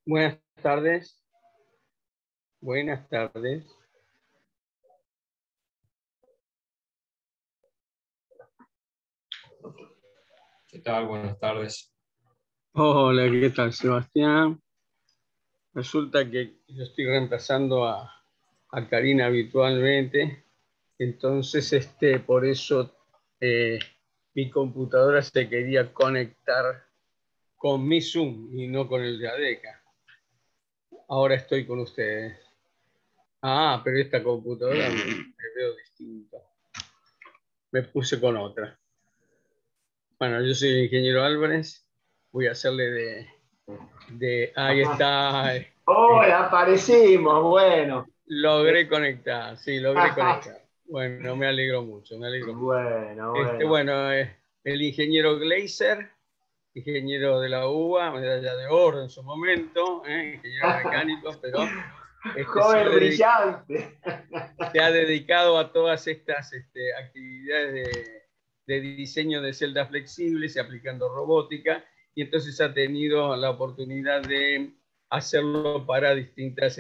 Buenas tardes. Buenas tardes. ¿Qué tal? Buenas tardes. Hola, ¿qué tal, Sebastián? Resulta que yo estoy reemplazando a Karina habitualmente, entonces por eso mi computadora se quería conectar con mi Zoom y no con el de ADECA. Ahora estoy con ustedes. Ah, pero esta computadora me veo distinto. Me puse con otra. Bueno, yo soy el ingeniero Álvarez. Voy a hacerle ahí está. Hola, aparecimos, bueno. Logré conectar, sí, logré conectar. Bueno, me alegro mucho, me alegro mucho. Bueno. El ingeniero Gleiser, ingeniero de la UBA, medalla de oro en su momento, ingeniero mecánico, pero Joven brillante. se ha dedicado a todas estas actividades de diseño de celdas flexibles y aplicando robótica, y entonces ha tenido la oportunidad de hacerlo para distintas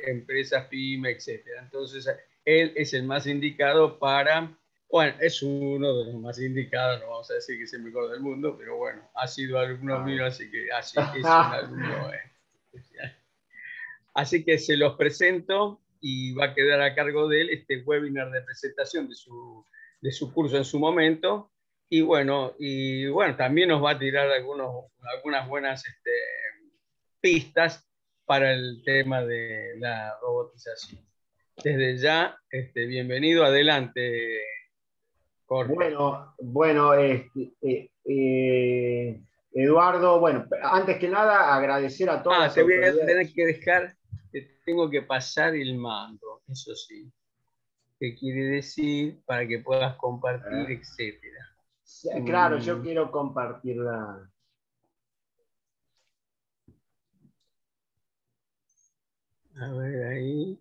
empresas, PYME, etc. Entonces, él es el más indicado para, bueno, es uno de los más indicados, no vamos a decir que es el mejor del mundo, pero bueno, ha sido alumno mío, así que es un alumno especial. Así que se los presento y va a quedar a cargo de él este webinar de presentación de su curso en su momento. Y bueno, también nos va a tirar algunas buenas pistas para el tema de la robotización. Desde ya, bienvenido, adelante, Jorge. Bueno, Eduardo, bueno, antes que nada agradecer a todas las Te voy a autoridades. tener que dejar, te tengo que pasar el mando, eso sí. ¿Qué quiere decir? Para que puedas compartir, etcétera. Claro, yo quiero compartirla. A ver ahí.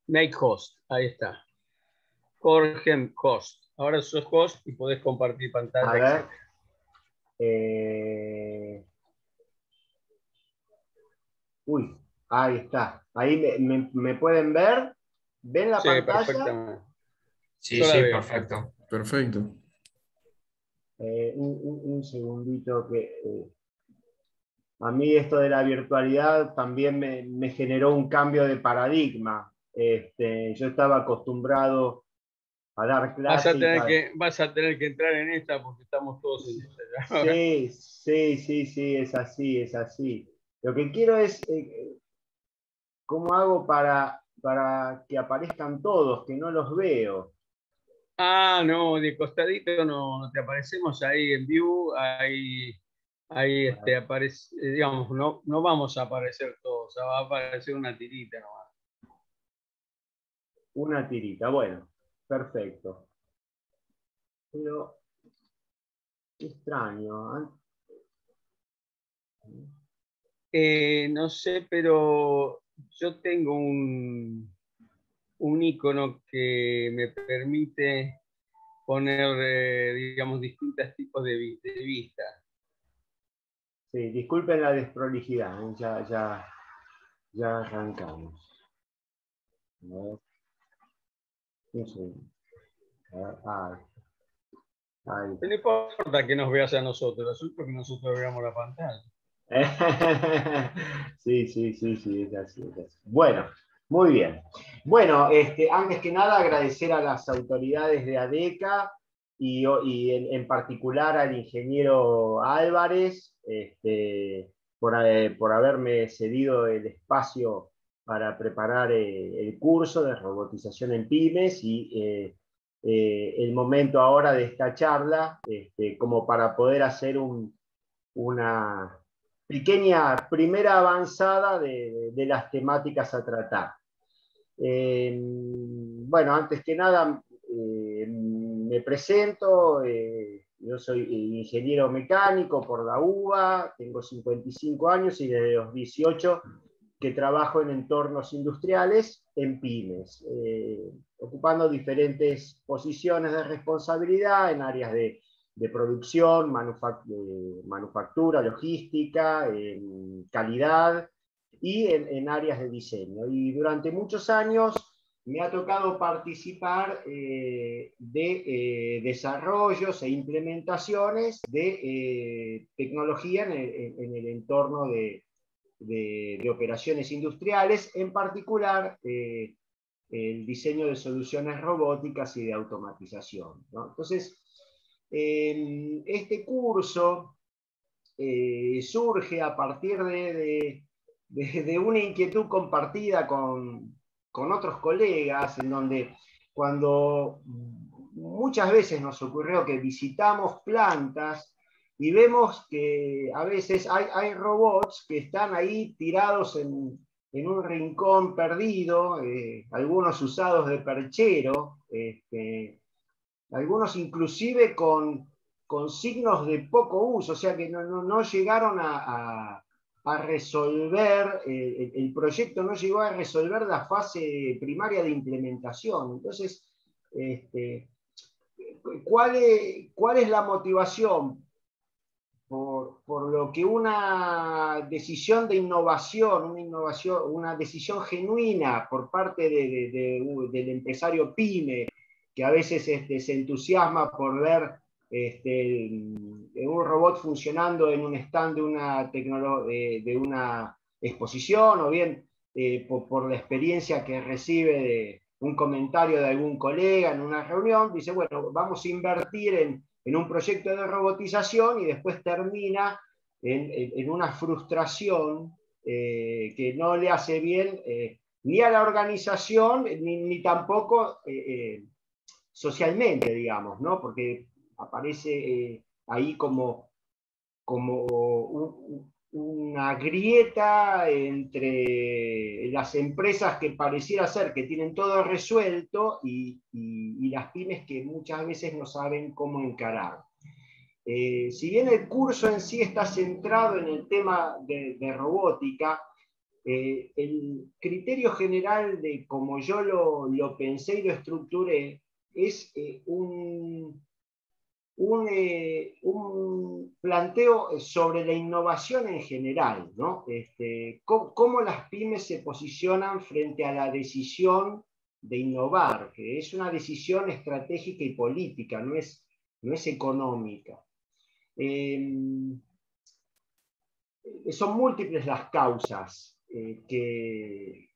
Make host, ahí está. Jorge host. Ahora sos host y podés compartir pantalla, A ver. etcétera. Uy, ahí está. Ahí me pueden ver. ¿Ven la Sí, pantalla? perfectamente. Sí, sí, perfecto. Perfecto. Un segundito que a mí esto de la virtualidad también me generó un cambio de paradigma. Yo estaba acostumbrado a dar Vas a tener clases. que entrar en esta porque estamos todos en esta ya. Sí, es así, es así. Lo que quiero es, ¿cómo hago para que aparezcan todos, que no los veo? Ah, no, de costadito no te aparecemos ahí en view, ahí aparece, digamos, no vamos a aparecer todos, va a aparecer una tirita nomás. Una tirita, bueno, perfecto. Pero, qué extraño. No sé, pero yo tengo un icono que me permite poner, digamos, distintos tipos de vista. Sí, disculpen la desprolijidad, ya arrancamos. No importa que nos veas a nosotros, asunto que nosotros veamos la pantalla. Sí, es así. Bueno, muy bien. Bueno, antes que nada agradecer a las autoridades de ADECA y en particular al ingeniero Álvarez por haberme cedido el espacio para preparar el curso de robotización en pymes y el momento ahora de esta charla como para poder hacer una pequeña primera avanzada de las temáticas a tratar. Bueno, antes que nada, me presento. Yo soy ingeniero mecánico por la UBA, tengo 55 años y desde los 18 que trabajo en entornos industriales en pymes, ocupando diferentes posiciones de responsabilidad en áreas de producción, manufactura, logística, calidad y en áreas de diseño. Y durante muchos años me ha tocado participar de desarrollos e implementaciones de tecnología en el entorno de operaciones industriales, en particular el diseño de soluciones robóticas y de automatización, ¿no? Entonces, este curso surge a partir de una inquietud compartida con otros colegas, en donde cuando muchas veces nos ocurrió que visitamos plantas y vemos que a veces hay robots que están ahí tirados en un rincón perdido, algunos usados de perchero, algunos inclusive con signos de poco uso, o sea que no llegaron a resolver, el proyecto no llegó a resolver la fase primaria de implementación. Entonces, ¿cuál es la motivación? Por lo que una decisión de innovación, una decisión genuina por parte del empresario pyme, que a veces se entusiasma por ver un robot funcionando en un stand de una exposición, o bien por la experiencia que recibe de un comentario de algún colega en una reunión, dice, bueno, vamos a invertir en un proyecto de robotización, y después termina en una frustración que no le hace bien ni a la organización, ni tampoco socialmente, digamos, ¿no? Porque aparece ahí como una grieta entre las empresas que pareciera ser que tienen todo resuelto y las pymes que muchas veces no saben cómo encarar. Si bien el curso en sí está centrado en el tema de robótica, el criterio general de cómo yo lo pensé y lo estructuré es un planteo sobre la innovación en general, ¿no? Cómo las pymes se posicionan frente a la decisión de innovar, que es una decisión estratégica y política, no es económica. Son múltiples las causas que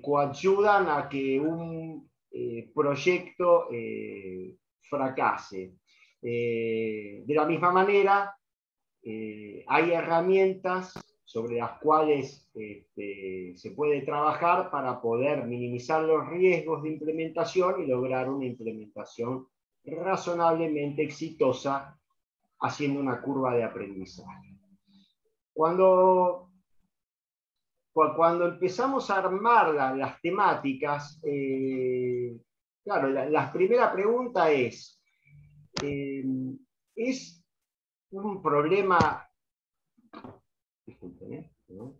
coayudan a que un proyecto fracase. De la misma manera, hay herramientas sobre las cuales se puede trabajar para poder minimizar los riesgos de implementación y lograr una implementación razonablemente exitosa, haciendo una curva de aprendizaje. Cuando empezamos a armar las temáticas, claro, la primera pregunta es un problema... Disculpen, ¿no?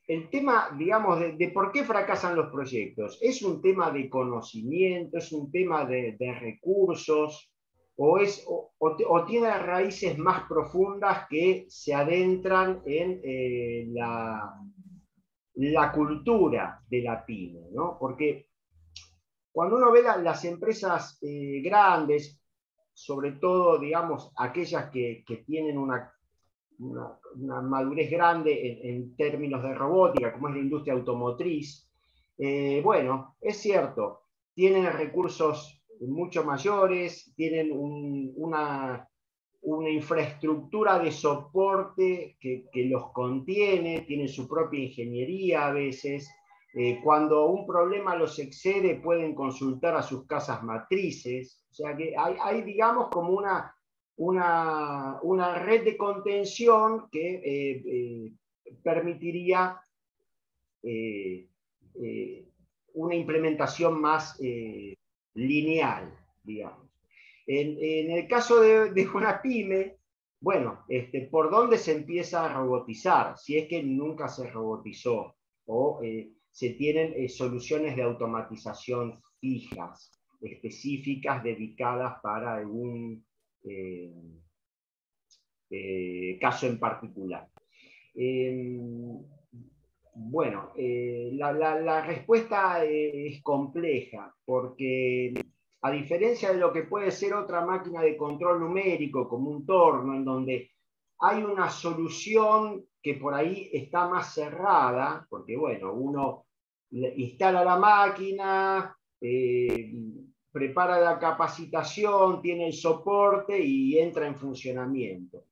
El tema, digamos, de por qué fracasan los proyectos, ¿es un tema de conocimiento, es un tema de recursos, o tiene raíces más profundas que se adentran en la cultura de la pyme, ¿no? Porque cuando uno ve las empresas grandes, sobre todo, digamos, aquellas que tienen una madurez grande en términos de robótica, como es la industria automotriz, bueno, es cierto, tienen recursos mucho mayores, tienen una infraestructura de soporte que los contiene, tienen su propia ingeniería a veces. Cuando un problema los excede, pueden consultar a sus casas matrices. O sea que hay digamos, como una red de contención que permitiría una implementación más lineal, digamos. En el caso de una pyme, bueno, ¿por dónde se empieza a robotizar? Si es que nunca se robotizó, o se tienen soluciones de automatización fijas, específicas, dedicadas para algún caso en particular. Bueno, la respuesta es compleja, porque a diferencia de lo que puede ser otra máquina de control numérico, como un torno, en donde hay una solución que por ahí está más cerrada, porque bueno, uno instala la máquina, prepara la capacitación, tiene el soporte y entra en funcionamiento.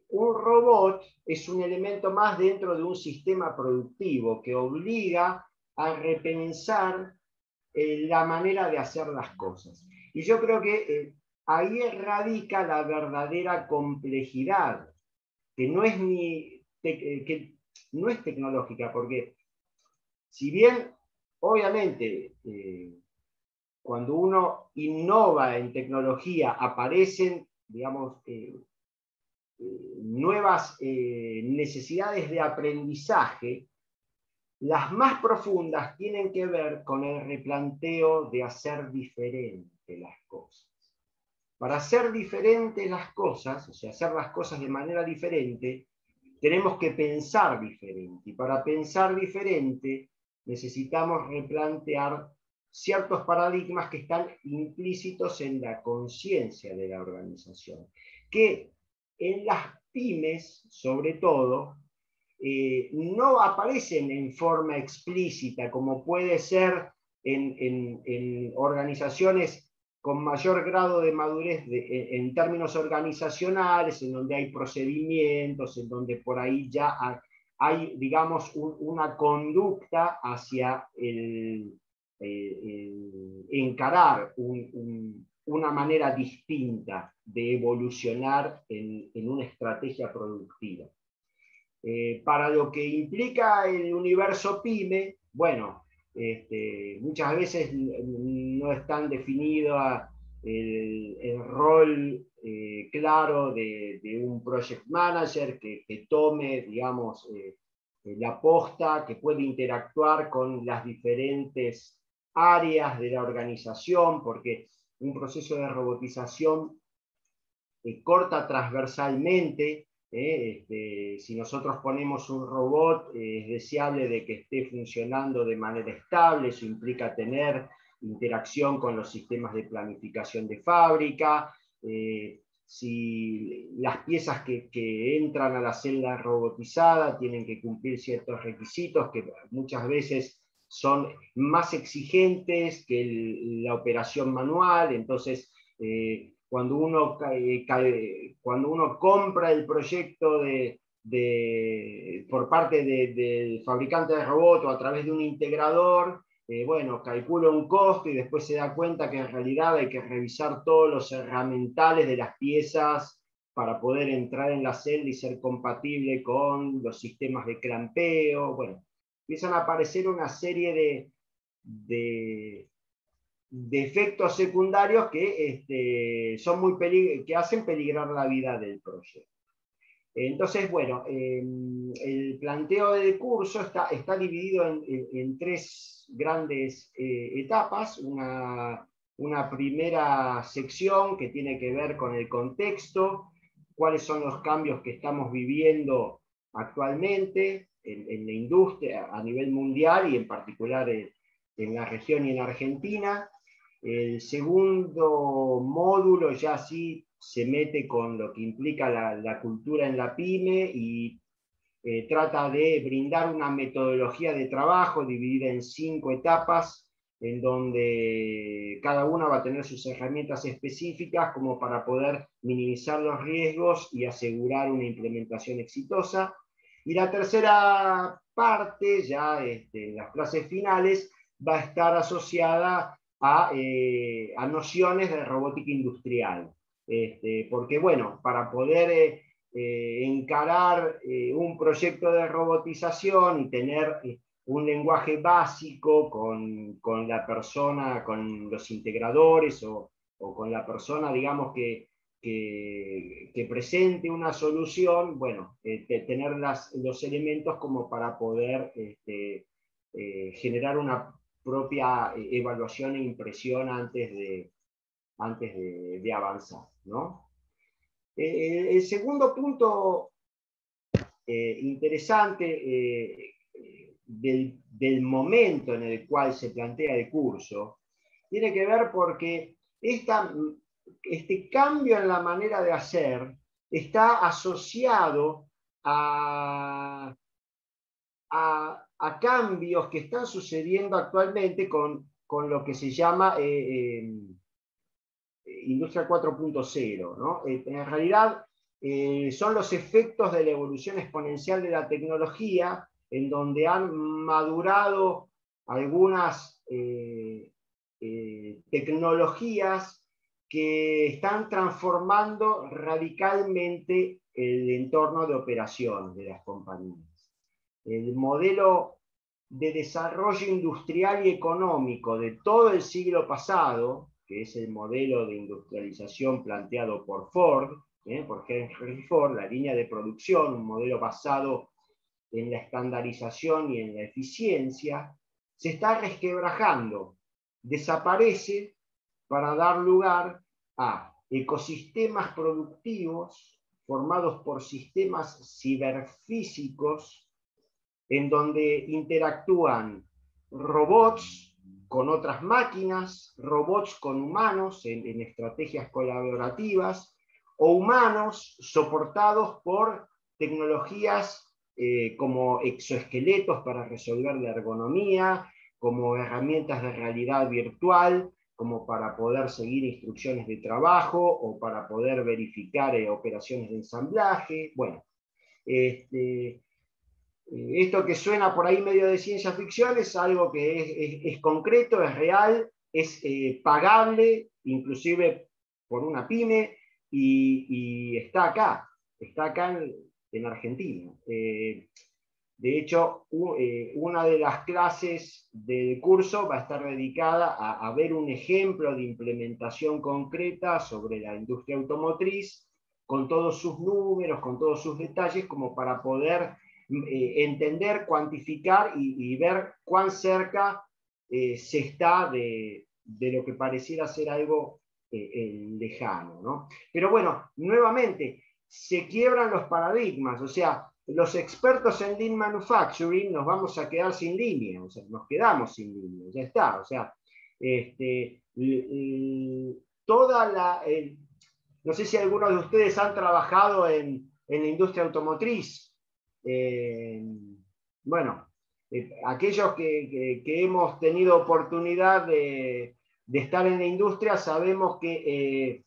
Un robot es un elemento más dentro de un sistema productivo que obliga a repensar la manera de hacer las cosas. Y yo creo que ahí radica la verdadera complejidad, que no es, que no es tecnológica, porque si bien, obviamente, cuando uno innova en tecnología, aparecen, digamos, nuevas necesidades de aprendizaje, las más profundas tienen que ver con el replanteo de hacer diferente las cosas. Para hacer diferentes las cosas, o sea, hacer las cosas de manera diferente, tenemos que pensar diferente. Y para pensar diferente, necesitamos replantear ciertos paradigmas que están implícitos en la conciencia de la organización, que en las pymes, sobre todo, no aparecen en forma explícita, como puede ser en organizaciones con mayor grado de madurez en términos organizacionales, en donde hay procedimientos, en donde por ahí ya hay digamos, una conducta hacia encarar una manera distinta de evolucionar en una estrategia productiva. Para lo que implica el universo PYME, bueno, muchas veces no es tan definido el rol claro de un project manager que tome, digamos, la posta, que puede interactuar con las diferentes áreas de la organización, porque un proceso de robotización corta transversalmente. Si nosotros ponemos un robot, es deseable de que esté funcionando de manera estable. Eso implica tener interacción con los sistemas de planificación de fábrica. Si las piezas que entran a la celda robotizada tienen que cumplir ciertos requisitos que muchas veces son más exigentes que la operación manual. Entonces, cuando uno compra el proyecto por parte del fabricante de robot o a través de un integrador, bueno, calcula un costo y después se da cuenta que en realidad hay que revisar todos los herramientales de las piezas para poder entrar en la celda y ser compatible con los sistemas de clampeo. Bueno, empiezan a aparecer una serie de efectos secundarios que, que hacen peligrar la vida del proyecto. Entonces, bueno, el planteo del curso está dividido en tres grandes etapas. Una primera sección que tiene que ver con el contexto, cuáles son los cambios que estamos viviendo actualmente en la industria a nivel mundial y en particular en la región y en Argentina. El segundo módulo ya sí se mete con lo que implica la cultura en la pyme y trata de brindar una metodología de trabajo dividida en 5 etapas, en donde cada una va a tener sus herramientas específicas como para poder minimizar los riesgos y asegurar una implementación exitosa. Y la tercera parte, ya en las clases finales, va a estar asociada a nociones de robótica industrial. Porque, bueno, para poder encarar un proyecto de robotización y tener un lenguaje básico con la persona, con los integradores o con la persona, digamos, que presente una solución, bueno, tener los elementos como para poder generar una propia evaluación e impresión antes de avanzar, ¿no? El segundo punto interesante del momento en el cual se plantea el curso tiene que ver porque este cambio en la manera de hacer está asociado a cambios que están sucediendo actualmente con lo que se llama Industria 4.0, ¿no? En realidad son los efectos de la evolución exponencial de la tecnología, en donde han madurado algunas tecnologías que están transformando radicalmente el entorno de operación de las compañías. El modelo de desarrollo industrial y económico de todo el siglo pasado, que es el modelo de industrialización planteado por Ford, por Henry Ford, la línea de producción, un modelo basado en la estandarización y en la eficiencia, se está resquebrajando, desaparece para dar lugar a ecosistemas productivos formados por sistemas ciberfísicos en donde interactúan robots con otras máquinas, robots con humanos en estrategias colaborativas, o humanos soportados por tecnologías como exoesqueletos para resolver la ergonomía, como herramientas de realidad virtual, como para poder seguir instrucciones de trabajo o para poder verificar operaciones de ensamblaje. Bueno, esto que suena por ahí medio de ciencia ficción es algo que es concreto, es real, es pagable, inclusive por una pyme, y está acá en Argentina. De hecho, una de las clases del curso va a estar dedicada a ver un ejemplo de implementación concreta sobre la industria automotriz, con todos sus números, con todos sus detalles, como para poder entender, cuantificar y ver cuán cerca se está de lo que pareciera ser algo lejano, ¿no? Pero bueno, nuevamente, se quiebran los paradigmas, o sea, los expertos en Lean Manufacturing nos vamos a quedar sin línea, o sea, nos quedamos sin línea, ya está, o sea, toda no sé si algunos de ustedes han trabajado en la industria automotriz. Bueno, aquellos que hemos tenido oportunidad de estar en la industria sabemos que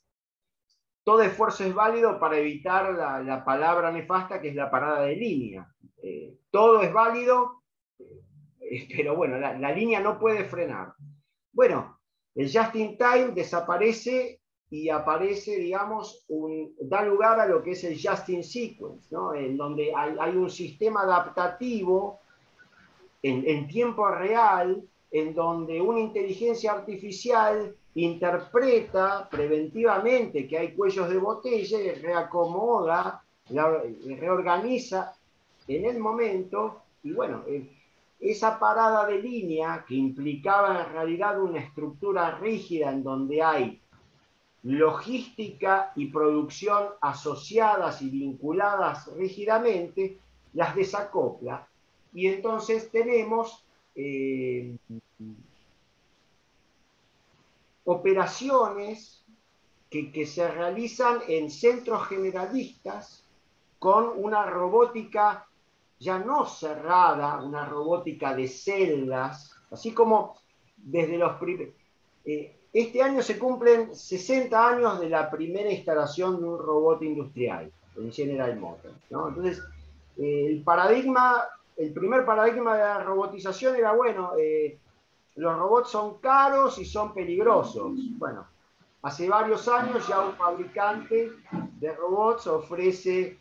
todo esfuerzo es válido para evitar la palabra nefasta que es la parada de línea. Todo es válido, pero bueno, la línea no puede frenar. Bueno, el just in time desaparece y aparece, digamos, da lugar a lo que es el just in sequence, ¿no? En donde hay un sistema adaptativo en tiempo real, en donde una inteligencia artificial interpreta preventivamente que hay cuellos de botella y reacomoda, reorganiza en el momento, y bueno, esa parada de línea que implicaba en realidad una estructura rígida en donde hay logística y producción asociadas y vinculadas rígidamente, las desacopla. Y entonces tenemos operaciones que se realizan en centros generalistas con una robótica ya no cerrada, una robótica de celdas, así como desde los primeros... este año se cumplen 60 años de la primera instalación de un robot industrial en General Motors, ¿no? Entonces, el primer paradigma de la robotización era, bueno, los robots son caros y son peligrosos. Bueno, hace varios años ya un fabricante de robots ofrece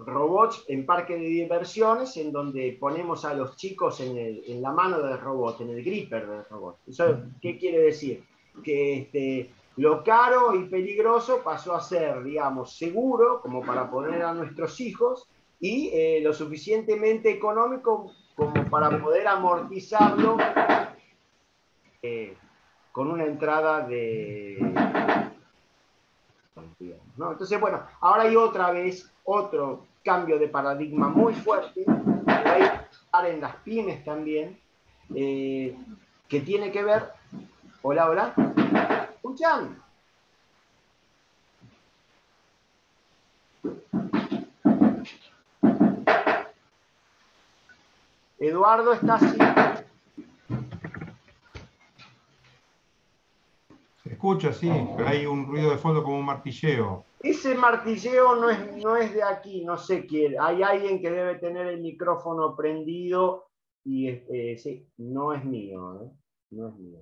robots en parques de diversiones en donde ponemos a los chicos en la mano del robot, en el gripper del robot. ¿Eso qué quiere decir? Que lo caro y peligroso pasó a ser, digamos, seguro, como para poner a nuestros hijos, y lo suficientemente económico como para poder amortizarlo con una entrada de... ¿no? Entonces, bueno, ahora hay otra vez otro cambio de paradigma muy fuerte, que hay que estar en las pymes también, que tiene que ver... Hola, hola. ¿Escuchan? Eduardo está así. Se escucha, sí, pero hay un ruido de fondo como un martilleo. Ese martilleo no es de aquí, no sé quién. Hay alguien que debe tener el micrófono prendido y sí, no es mío, ¿eh? No es mío.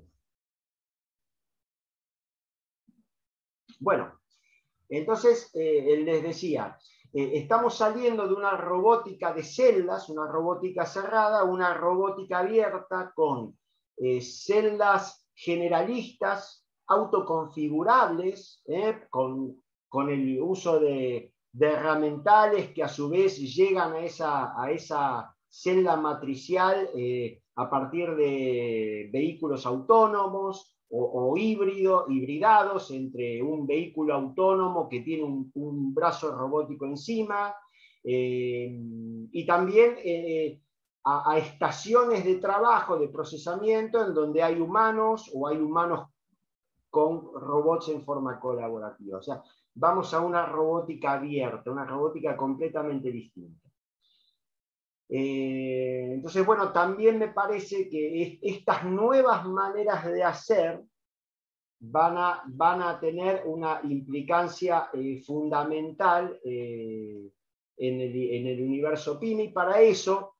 Bueno, entonces les decía, estamos saliendo de una robótica de celdas, una robótica cerrada, una robótica abierta con celdas generalistas, autoconfigurables, con el uso de herramientales que a su vez llegan a esa celda matricial a partir de vehículos autónomos o hibridados entre un vehículo autónomo que tiene un brazo robótico encima y también a estaciones de trabajo, de procesamiento, en donde hay humanos o hay humanos con robots en forma colaborativa. O sea, vamos a una robótica abierta, una robótica completamente distinta. Entonces, bueno, también me parece que estas nuevas maneras de hacer van a tener una implicancia fundamental en el universo PYME, y para eso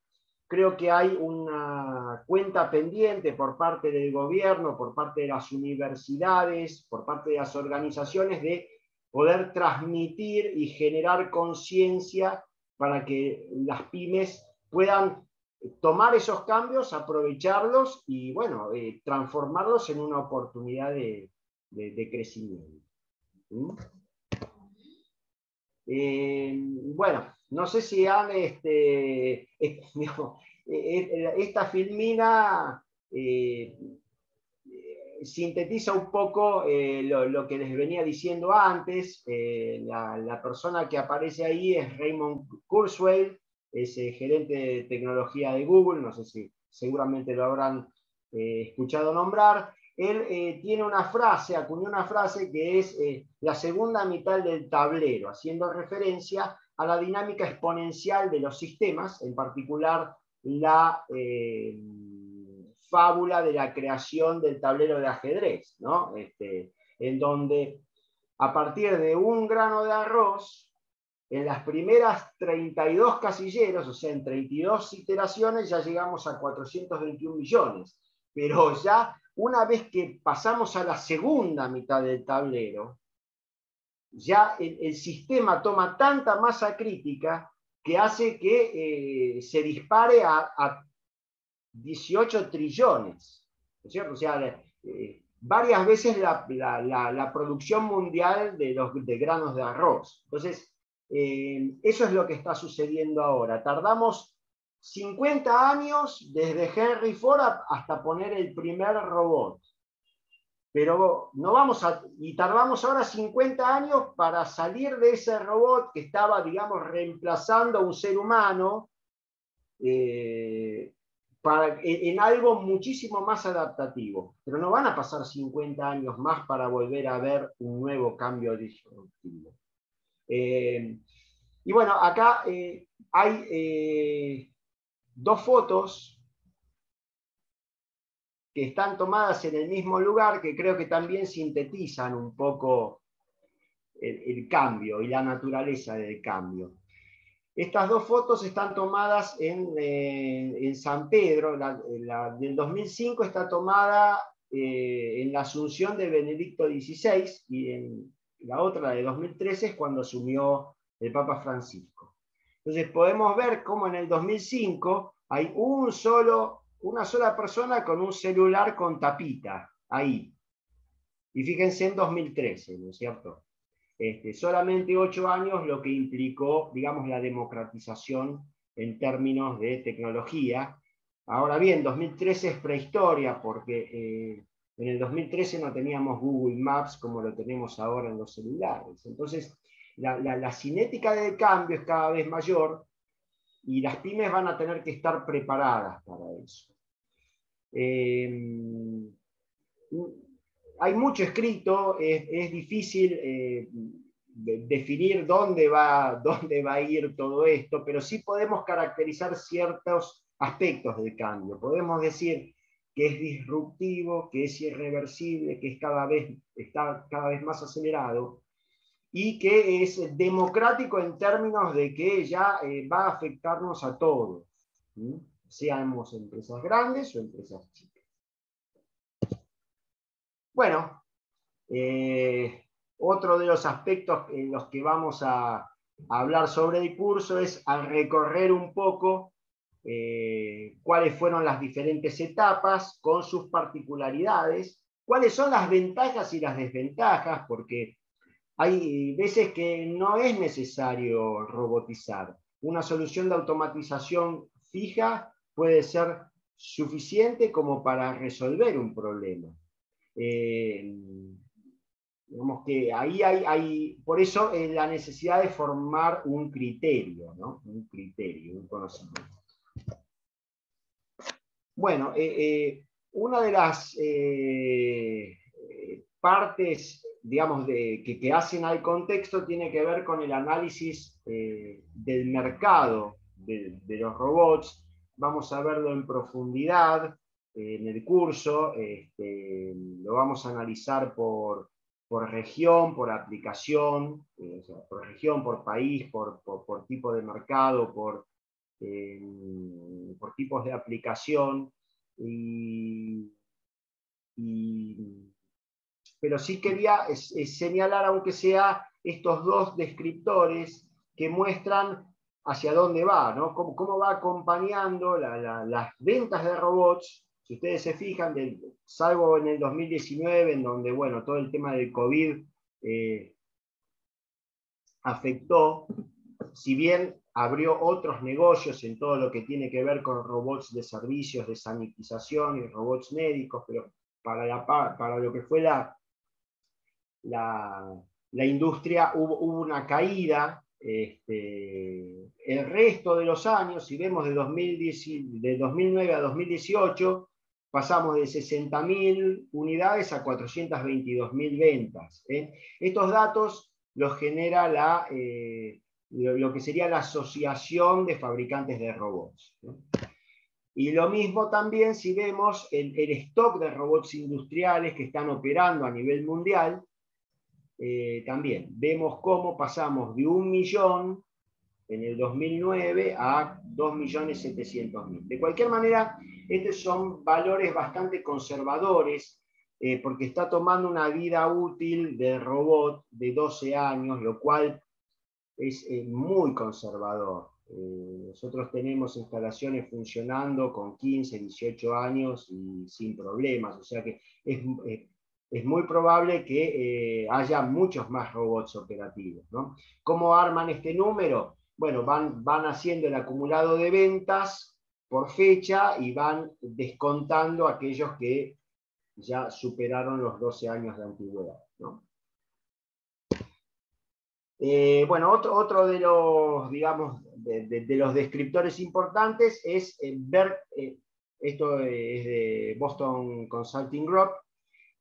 creo que hay una cuenta pendiente por parte del gobierno, por parte de las universidades, por parte de las organizaciones, de poder transmitir y generar conciencia para que las pymes puedan tomar esos cambios, aprovecharlos y, bueno, transformarlos en una oportunidad de crecimiento. Bueno, no sé si han esta filmina sintetiza un poco lo que les venía diciendo antes. La persona que aparece ahí es Raymond Kurzweil, es gerente de tecnología de Google, no sé si seguramente lo habrán escuchado nombrar. Él tiene una frase, acuñó una frase que es la segunda mitad del tablero, haciendo referencia a la dinámica exponencial de los sistemas, en particular la fábula de la creación del tablero de ajedrez, ¿no? En donde a partir de un grano de arroz, en las primeras 32 casilleros, o sea, en 32 iteraciones, ya llegamos a 421 millones. Pero ya una vez que pasamos a la segunda mitad del tablero, ya el sistema toma tanta masa crítica que hace que se dispare a 18 trillones. ¿No es cierto? O sea, varias veces la producción mundial de granos de arroz. Entonces, eso es lo que está sucediendo ahora. Tardamos 50 años desde Henry Ford hasta poner el primer robot. Pero no vamos y tardamos ahora 50 años para salir de ese robot que estaba, digamos, reemplazando a un ser humano en algo muchísimo más adaptativo. Pero no van a pasar 50 años más para volver a ver un nuevo cambio disruptivo. Y bueno, acá hay dos fotos que están tomadas en el mismo lugar, que creo que también sintetizan un poco el cambio y la naturaleza del cambio. Estas dos fotos están tomadas en San Pedro. La del 2005 está tomada en la asunción de Benedicto XVI, y la otra, la de 2013, es cuando asumió el Papa Francisco. Entonces podemos ver cómo en el 2005 hay una sola persona con un celular con tapita, ahí. Y fíjense en 2013, ¿no es cierto? Solamente 8 años lo que implicó, digamos, la democratización en términos de tecnología. Ahora bien, 2013 es prehistoria porque en el 2013 no teníamos Google Maps como lo tenemos ahora en los celulares. Entonces, la cinética del cambio es cada vez mayor y las pymes van a tener que estar preparadas para eso. Hay mucho escrito, es difícil definir dónde va a ir todo esto, pero sí podemos caracterizar ciertos aspectos del cambio. Podemos decir que es disruptivo, que es irreversible, que está cada vez más acelerado y que es democrático en términos de que ya va a afectarnos a todos, ¿sí? Seamos empresas grandes o empresas chicas. Bueno, otro de los aspectos en los que vamos a hablar sobre el curso es al recorrer un poco cuáles fueron las diferentes etapas con sus particularidades, cuáles son las ventajas y las desventajas, porque hay veces que no es necesario robotizar. Una solución de automatización fija puede ser suficiente como para resolver un problema. Digamos que ahí hay por eso la necesidad de formar un criterio, ¿no? Un criterio, un conocimiento. Bueno, una de las partes, digamos, que hacen al contexto tiene que ver con el análisis del mercado de los robots. Vamos a verlo en profundidad en el curso. Lo vamos a analizar por región, por aplicación, o sea, por región, por país, por tipo de mercado, por tipos de aplicación. Pero sí quería señalar, aunque sea, estos dos descriptores que muestran hacia dónde va, ¿no? Cómo va acompañando las ventas de robots. Si ustedes se fijan, salvo en el 2019, en donde, bueno, todo el tema del COVID afectó, si bien abrió otros negocios en todo lo que tiene que ver con robots de servicios de sanitización y robots médicos, pero para lo que fue la industria hubo una caída. El resto de los años, si vemos de 2009 a 2018, pasamos de 60.000 unidades a 422.000 ventas. Estos datos los genera lo que sería la Asociación de Fabricantes de Robots. Y lo mismo también si vemos el stock de robots industriales que están operando a nivel mundial. También vemos cómo pasamos de 1 millón en el 2009 a 2.700.000. De cualquier manera, estos son valores bastante conservadores, porque está tomando una vida útil del robot de 12 años, lo cual es muy conservador. Nosotros tenemos instalaciones funcionando con 15, 18 años y sin problemas, o sea que es muy probable que haya muchos más robots operativos, ¿no? ¿Cómo arman este número? Bueno, van haciendo el acumulado de ventas por fecha y van descontando aquellos que ya superaron los 12 años de antigüedad, ¿no? Bueno, otro de los, digamos, de los descriptores importantes es ver, esto es de Boston Consulting Group,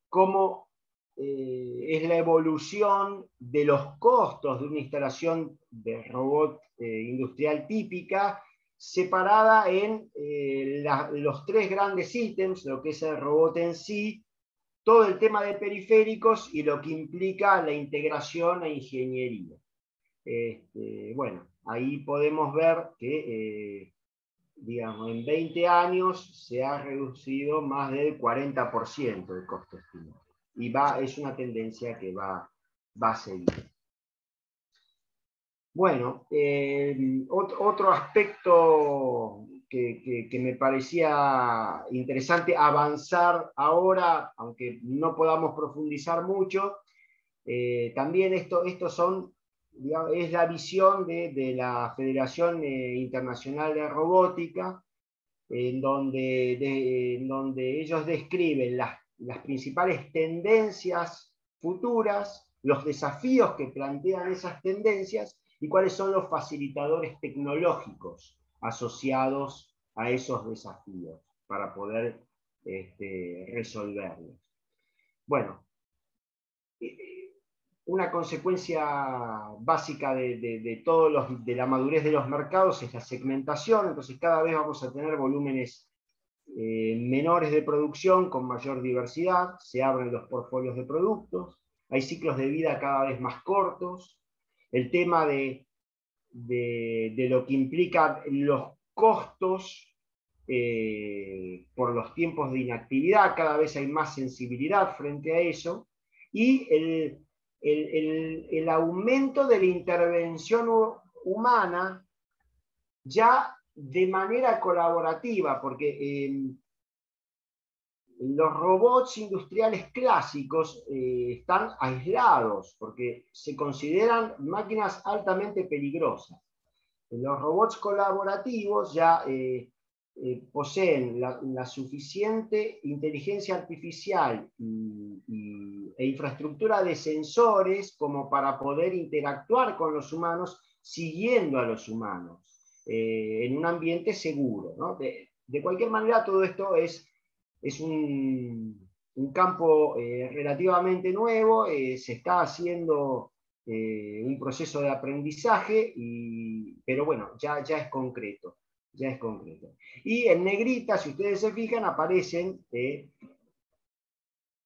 cómo es la evolución de los costos de una instalación de robot industrial típica, separada en los 3 grandes ítems, lo que es el robot en sí, todo el tema de periféricos y lo que implica la integración e ingeniería. Bueno, ahí podemos ver que digamos, en 20 años se ha reducido más del 40% el costo estimado. Y es una tendencia que va a seguir. Bueno, otro aspecto que me parecía interesante avanzar ahora, aunque no podamos profundizar mucho, también estos son, digamos, es la visión de la Federación Internacional de Robótica, en donde ellos describen las principales tendencias futuras, los desafíos que plantean esas tendencias y cuáles son los facilitadores tecnológicos asociados a esos desafíos para poder resolverlos. Bueno, una consecuencia básica de la madurez de los mercados es la segmentación, entonces cada vez vamos a tener volúmenes menores de producción con mayor diversidad, se abren los portfolios de productos, hay ciclos de vida cada vez más cortos, el tema de lo que implica los costos por los tiempos de inactividad, cada vez hay más sensibilidad frente a eso, y el aumento de la intervención humana ya de manera colaborativa, porque los robots industriales clásicos están aislados, porque se consideran máquinas altamente peligrosas. Los robots colaborativos ya poseen la suficiente inteligencia artificial e infraestructura de sensores como para poder interactuar con los humanos siguiendo a los humanos en un ambiente seguro, ¿no? De cualquier manera, todo esto es un campo relativamente nuevo, se está haciendo un proceso de aprendizaje, pero bueno, ya es concreto. Ya es concreto. Y en negrita, si ustedes se fijan, aparecen el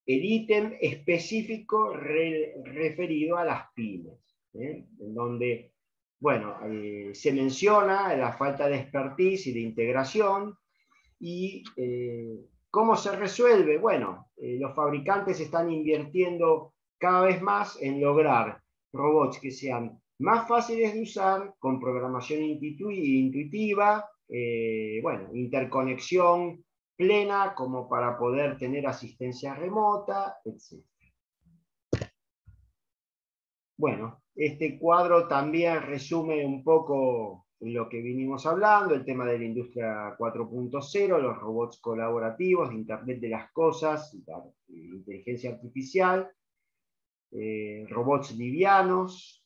ítem específico referido a las pymes, en donde, bueno, se menciona la falta de expertise y de integración, y ¿cómo se resuelve? Bueno, los fabricantes están invirtiendo cada vez más en lograr robots que sean más fáciles de usar, con programación intuitiva, bueno, interconexión plena como para poder tener asistencia remota, etc. Bueno, este cuadro también resume un poco lo que vinimos hablando, el tema de la industria 4.0, los robots colaborativos, Internet de las cosas, inteligencia artificial, robots livianos,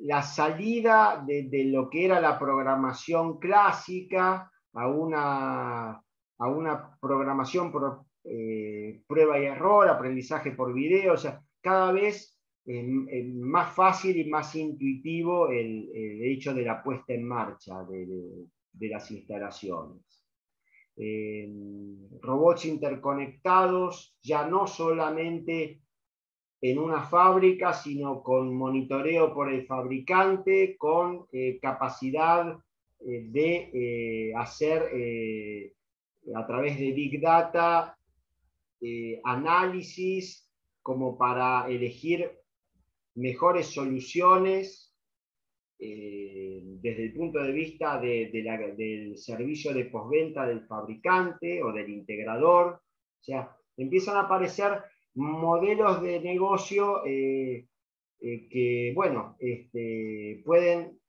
la salida de lo que era la programación clásica a una programación por prueba y error, aprendizaje por video, o sea, cada vez más fácil y más intuitivo el hecho de la puesta en marcha de las instalaciones. Robots interconectados, ya no solamente en una fábrica, sino con monitoreo por el fabricante, con capacidad de hacer a través de Big Data análisis como para elegir mejores soluciones desde el punto de vista del servicio de postventa del fabricante o del integrador. O sea, empiezan a aparecer modelos de negocio que, bueno, pueden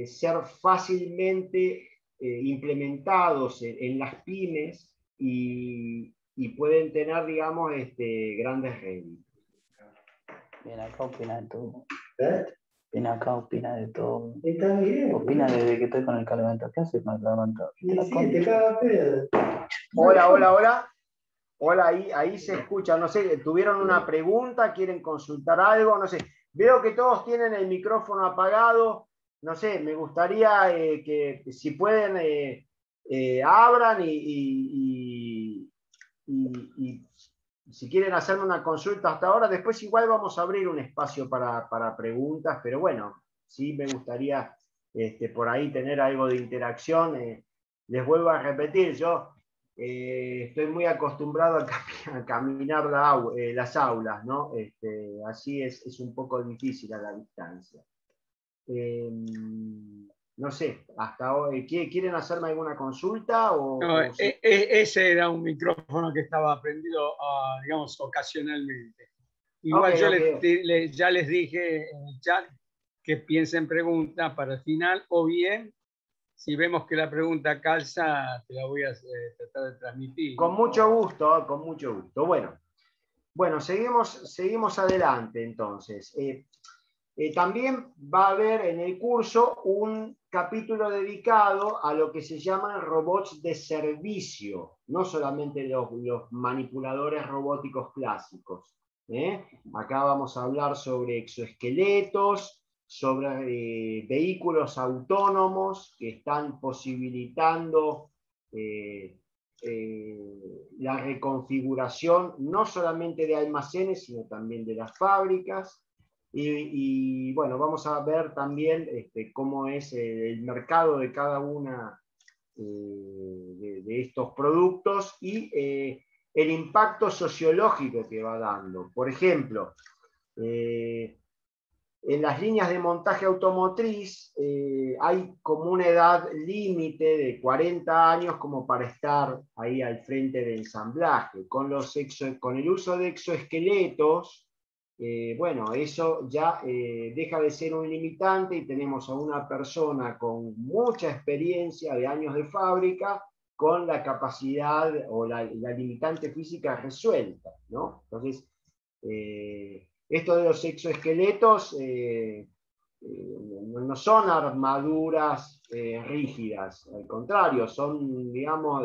ser fácilmente implementados en las pymes y pueden tener, digamos, grandes réditos. Bien, acá opina de todo. Bien, acá opina de todo. Está bien. Opina desde que estoy con el calentador. ¿Qué haces con el calentador? Sí, te caga pedo. Hola. Hola, ahí se escucha. No sé, ¿tuvieron una pregunta? ¿Quieren consultar algo? No sé. Veo que todos tienen el micrófono apagado. No sé, me gustaría que si pueden abran y si quieren hacerme una consulta hasta ahora, después igual vamos a abrir un espacio para preguntas, pero bueno, sí me gustaría por ahí tener algo de interacción. Les vuelvo a repetir, yo estoy muy acostumbrado a caminar las aulas, ¿no? Así es un poco difícil a la distancia. No sé, hasta hoy, ¿quieren hacerme alguna consulta? No, ese era un micrófono que estaba prendido, digamos, ocasionalmente. Igual Okay, yo okay. ya les dije en el chat que piensen preguntas para el final, o bien, si vemos que la pregunta calza, te la voy a tratar de transmitir. Con mucho gusto, con mucho gusto. Bueno, seguimos adelante entonces. También va a haber en el curso un capítulo dedicado a lo que se llaman robots de servicio, no solamente los manipuladores robóticos clásicos. Acá vamos a hablar sobre exoesqueletos, sobre vehículos autónomos que están posibilitando la reconfiguración no solamente de almacenes, sino también de las fábricas. Y bueno, vamos a ver también cómo es el mercado de cada una de estos productos y el impacto sociológico que va dando. Por ejemplo, en las líneas de montaje automotriz hay como una edad límite de 40 años como para estar ahí al frente del ensamblaje. Con el uso de exoesqueletos, bueno, eso ya deja de ser un limitante y tenemos a una persona con mucha experiencia de años de fábrica con la capacidad o la limitante física resuelta, ¿no? Entonces, esto de los exoesqueletos no son armaduras rígidas, al contrario, son, digamos,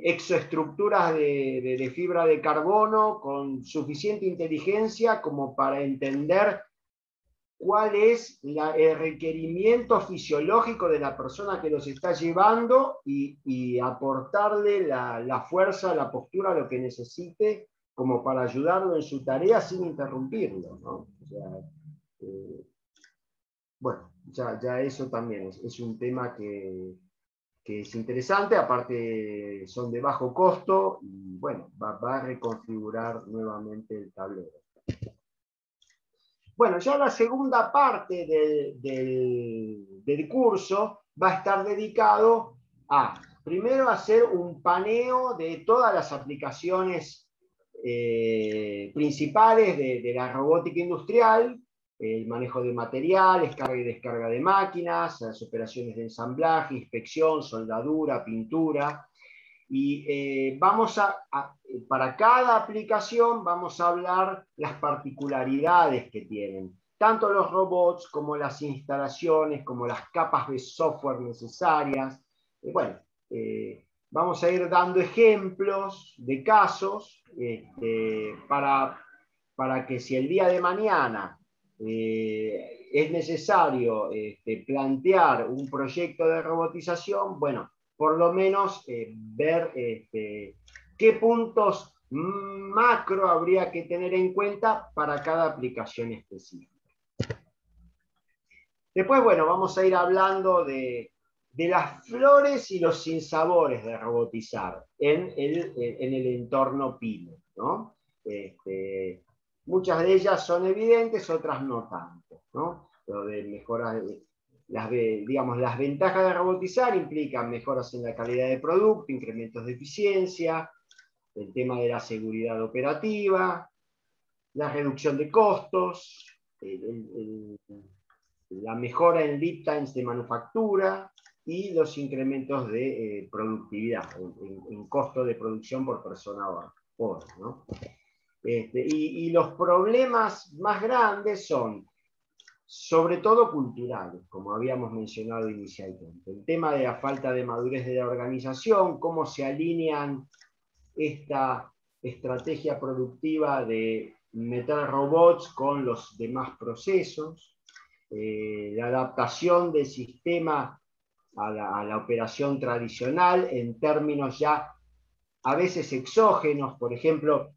exoestructuras de fibra de carbono con suficiente inteligencia como para entender cuál es el requerimiento fisiológico de la persona que los está llevando y aportarle la fuerza, la postura, lo que necesite como para ayudarlo en su tarea sin interrumpirlo, ¿no? O sea, bueno, ya eso también es un tema que es interesante, aparte son de bajo costo y bueno, va a reconfigurar nuevamente el tablero. Bueno, ya la segunda parte del curso va a estar dedicado a, primero, hacer un paneo de todas las aplicaciones principales de la robótica industrial, el manejo de materiales, carga y descarga de máquinas, las operaciones de ensamblaje, inspección, soldadura, pintura. Y para cada aplicación vamos a hablar las particularidades que tienen, tanto los robots como las instalaciones, como las capas de software necesarias. Bueno, vamos a ir dando ejemplos de casos para que si el día de mañana es necesario plantear un proyecto de robotización, bueno, por lo menos ver qué puntos macro habría que tener en cuenta para cada aplicación específica. Después, bueno, vamos a ir hablando de las flores y los sinsabores de robotizar en el entorno PYME, ¿no? Muchas de ellas son evidentes, otras no tanto, ¿no? Lo de mejoras, digamos, las ventajas de robotizar implican mejoras en la calidad de producto, incrementos de eficiencia, el tema de la seguridad operativa, la reducción de costos, la mejora en lead times de manufactura y los incrementos de productividad, en costo de producción por persona hora, ¿no? Y los problemas más grandes son, sobre todo culturales, como habíamos mencionado inicialmente. El tema de la falta de madurez de la organización, cómo se alinean esta estrategia productiva de meter robots con los demás procesos, la adaptación del sistema a la operación tradicional en términos ya a veces exógenos, por ejemplo,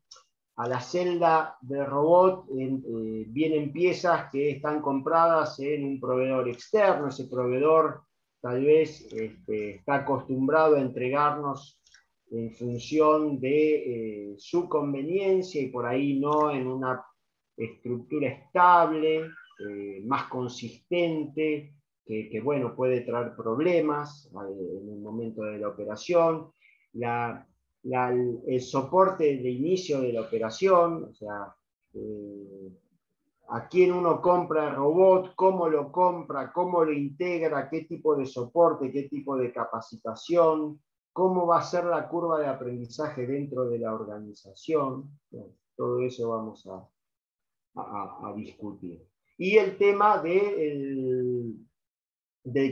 a la celda de robot vienen piezas que están compradas en un proveedor externo, ese proveedor tal vez está acostumbrado a entregarnos en función de su conveniencia y por ahí no en una estructura estable, más consistente, que bueno, puede traer problemas en el momento de la operación. El soporte de inicio de la operación, o sea, a quién uno compra el robot, cómo lo compra, cómo lo integra, qué tipo de soporte, qué tipo de capacitación, cómo va a ser la curva de aprendizaje dentro de la organización. Bueno, todo eso vamos a discutir. Y el tema del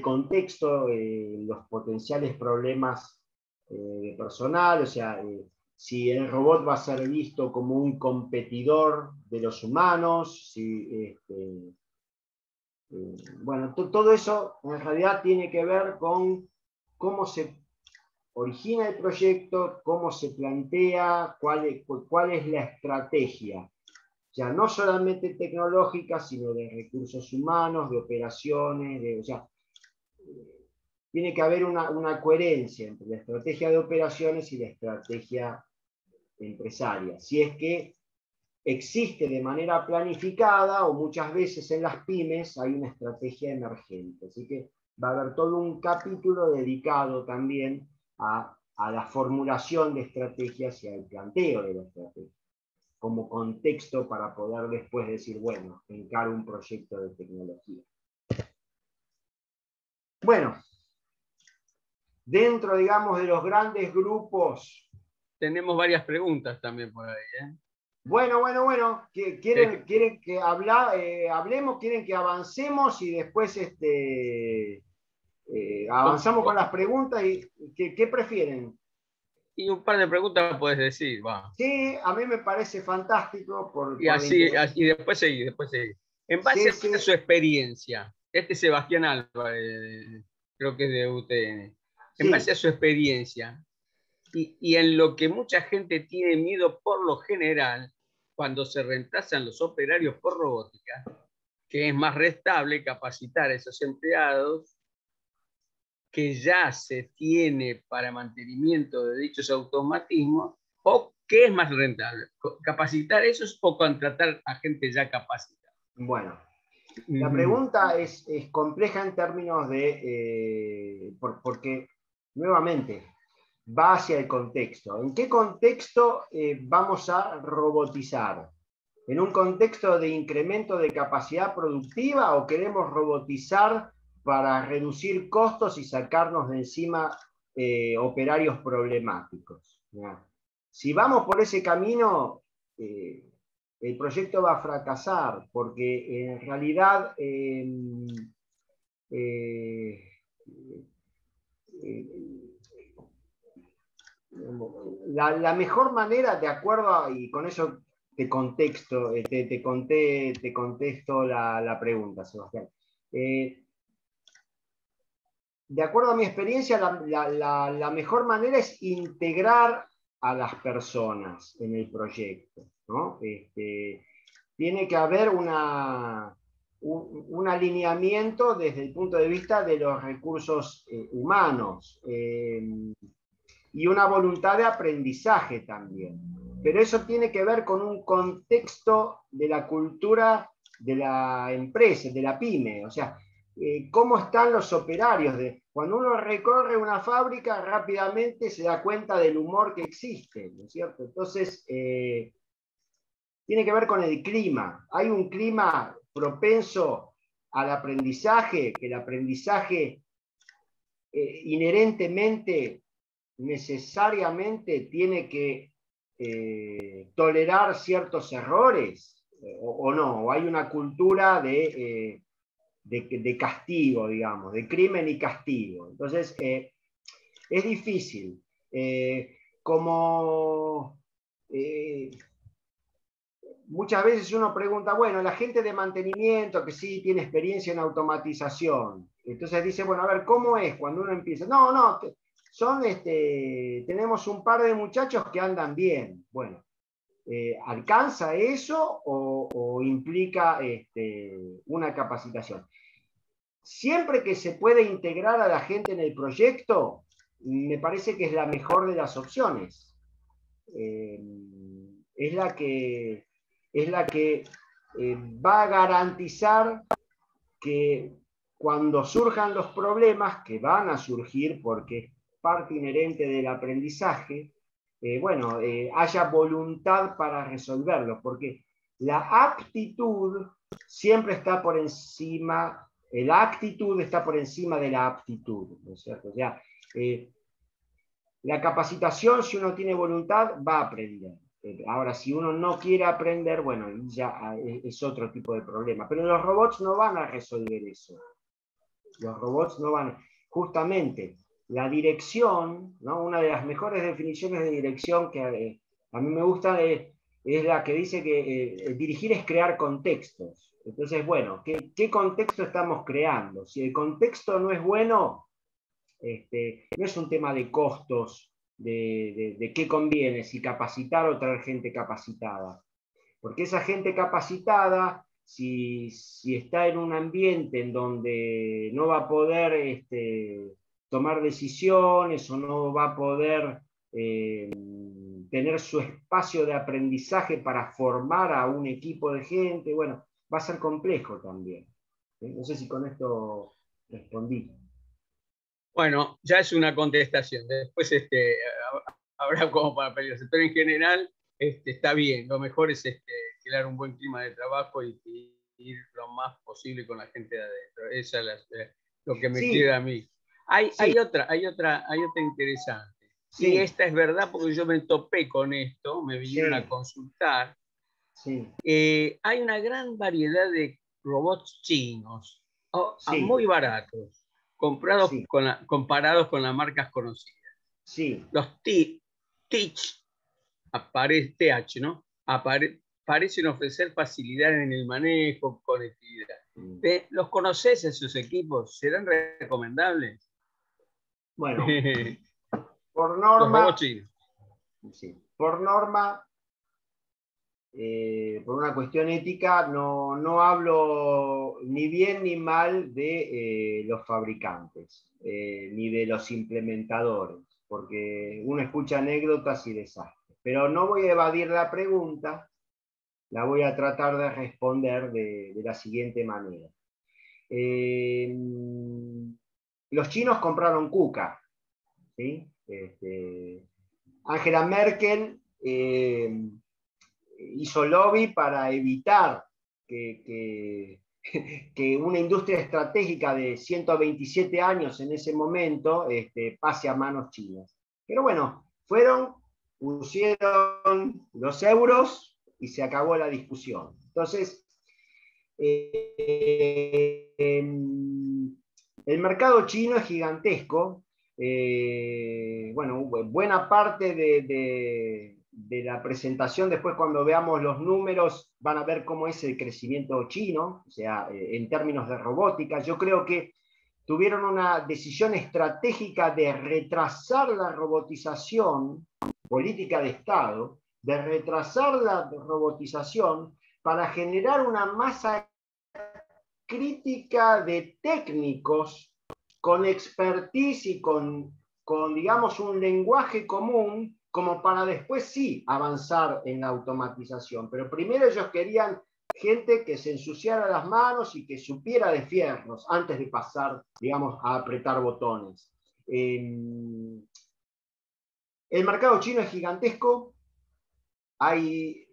contexto, los potenciales problemas de personal, o sea, si el robot va a ser visto como un competidor de los humanos, si, bueno, todo eso en realidad tiene que ver con cómo se origina el proyecto, cómo se plantea, cuál es la estrategia. O sea, no solamente tecnológica, sino de recursos humanos, de operaciones, o sea, tiene que haber una coherencia entre la estrategia de operaciones y la estrategia empresaria. Si es que existe de manera planificada, o muchas veces en las pymes hay una estrategia emergente. Así que va a haber todo un capítulo dedicado también a la formulación de estrategias y al planteo de la estrategia, como contexto para poder después decir, bueno, encaro un proyecto de tecnología. Bueno, dentro, digamos, de los grandes grupos. Tenemos varias preguntas también por ahí, ¿eh? Bueno. ¿Quieren que hablemos? ¿Quieren que avancemos? Y después avanzamos con las preguntas. ¿Qué prefieren? Y un par de preguntas puedes decir, va. Sí, a mí me parece fantástico. Y así, y después seguir. En base a su experiencia, Sebastián Álvarez, creo que es de UTN, en base a su experiencia y en lo que mucha gente tiene miedo por lo general, cuando se reemplazan los operarios por robótica, que es más rentable capacitar a esos empleados que ya se tiene para mantenimiento de dichos automatismos, o qué es más rentable, capacitar esos o contratar a gente ya capacitada. Bueno, la pregunta es compleja en términos de, porque nuevamente va hacia el contexto. ¿En qué contexto vamos a robotizar? ¿En un contexto de incremento de capacidad productiva o queremos robotizar para reducir costos y sacarnos de encima operarios problemáticos? Si vamos por ese camino, el proyecto va a fracasar, porque en realidad la mejor manera, de acuerdo y con eso te contesto la pregunta, Sebastián. De acuerdo a mi experiencia, la mejor manera es integrar a las personas en el proyecto, ¿no? Tiene que haber un alineamiento desde el punto de vista de los recursos humanos y una voluntad de aprendizaje también. Pero eso tiene que ver con un contexto de la cultura de la empresa, de la pyme. O sea, cómo están los operarios. Cuando uno recorre una fábrica, rápidamente se da cuenta del humor que existe, ¿no es cierto? Entonces, tiene que ver con el clima. Hay un clima propenso al aprendizaje, que el aprendizaje inherentemente, necesariamente tiene que tolerar ciertos errores, o no, o hay una cultura de castigo, digamos, de crimen y castigo. Entonces, es difícil. Muchas veces uno pregunta, bueno, la gente de mantenimiento que sí tiene experiencia en automatización, entonces dice, bueno, a ver, ¿cómo es cuando uno empieza? No, tenemos un par de muchachos que andan bien. Bueno, ¿alcanza eso o implica una capacitación? Siempre que se puede integrar a la gente en el proyecto, me parece que es la mejor de las opciones. Es la que va a garantizar que cuando surjan los problemas, que van a surgir porque es parte inherente del aprendizaje, haya voluntad para resolverlo, porque la aptitud siempre está por encima, la actitud está por encima de la aptitud, ¿no es cierto? O sea, la capacitación, si uno tiene voluntad, va a aprender. Ahora, si uno no quiere aprender, bueno, ya es otro tipo de problema. Pero los robots no van a resolver eso. Los robots no van. Justamente, la dirección, ¿no? Una de las mejores definiciones de dirección que a mí me gusta es la que dice que dirigir es crear contextos. Entonces, bueno, ¿qué contexto estamos creando? Si el contexto no es bueno, no es un tema de costos, de qué conviene, si capacitar o traer gente capacitada. Porque esa gente capacitada, si está en un ambiente en donde no va a poder tomar decisiones o no va a poder tener su espacio de aprendizaje para formar a un equipo de gente, bueno, va a ser complejo también. No sé si con esto respondí. Bueno, ya es una contestación. Después habrá como para pelearse. Pero en general está bien. Lo mejor es crear un buen clima de trabajo y ir lo más posible con la gente de adentro. Esa es lo que me queda a mí. Hay otra interesante. Sí. Y esta es verdad porque yo me topé con esto, me vinieron a consultar. Sí. Hay una gran variedad de robots chinos, muy baratos, comprados comparados con las marcas conocidas. Sí. Los TH, ¿no? Parecen ofrecer facilidad en el manejo, conectividad. ¿Los conoces esos equipos? ¿Serán recomendables? Bueno, por norma, los robots chinos. Sí, por norma, por una cuestión ética, no hablo ni bien ni mal de los fabricantes, ni de los implementadores, porque uno escucha anécdotas y desastres. Pero no voy a evadir la pregunta, la voy a tratar de responder de la siguiente manera. Los chinos compraron KUKA, ¿sí? Angela Merkel hizo lobby para evitar que una industria estratégica de 127 años en ese momento pase a manos chinas. Pero bueno, pusieron los euros y se acabó la discusión. Entonces, el mercado chino es gigantesco. Buena parte de la presentación, después cuando veamos los números, van a ver cómo es el crecimiento chino, o sea, en términos de robótica. Yo creo que tuvieron una decisión estratégica de retrasar la robotización, política de Estado, de retrasar la robotización para generar una masa crítica de técnicos con expertise y con digamos, un lenguaje común, como para después sí avanzar en la automatización. Pero primero ellos querían gente que se ensuciara las manos y que supiera de fierros antes de pasar, digamos, a apretar botones. El mercado chino es gigantesco, hay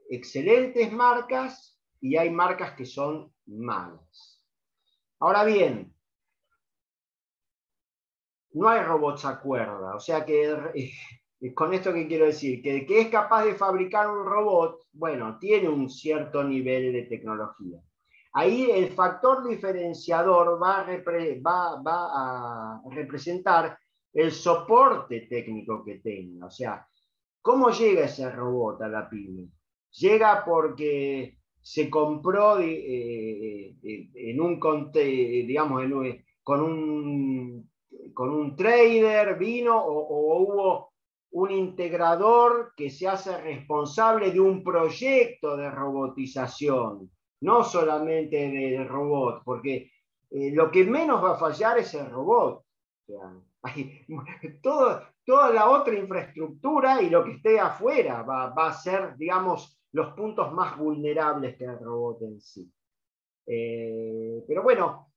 excelentes marcas y hay marcas que son malas. Ahora bien, no hay robots a cuerda, o sea que con esto que quiero decir, que el que es capaz de fabricar un robot, bueno, tiene un cierto nivel de tecnología. Ahí el factor diferenciador va a representar el soporte técnico que tenga. O sea, ¿cómo llega ese robot a la pyme? Llega porque se compró con un trader, vino o hubo un integrador que se hace responsable de un proyecto de robotización, no solamente del robot, porque lo que menos va a fallar es el robot. O sea, toda la otra infraestructura y lo que esté afuera va a ser, digamos, los puntos más vulnerables que el robot en sí. Pero bueno,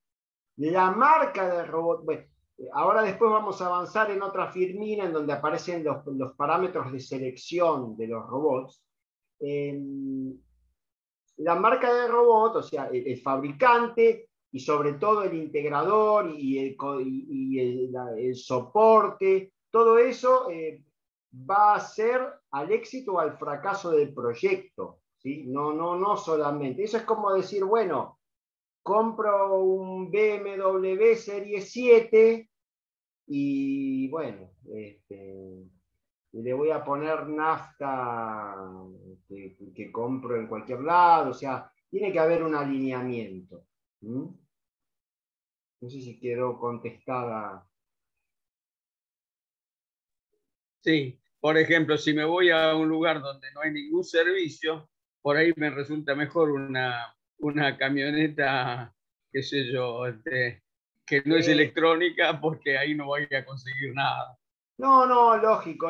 la marca del robot, bueno, ahora después vamos a avanzar en otra firmina en donde aparecen los parámetros de selección de los robots. La marca del robot, o sea, el fabricante y sobre todo el integrador y el soporte, todo eso va a ser al éxito o al fracaso del proyecto, ¿sí? No solamente. Eso es como decir, bueno, compro un BMW Serie 7 y bueno, le voy a poner nafta que compro en cualquier lado, o sea, tiene que haber un alineamiento. No sé si quedó contestada. Sí, por ejemplo, si me voy a un lugar donde no hay ningún servicio, por ahí me resulta mejor una camioneta, qué sé yo, que no es electrónica, porque ahí no voy a conseguir nada. No, lógico.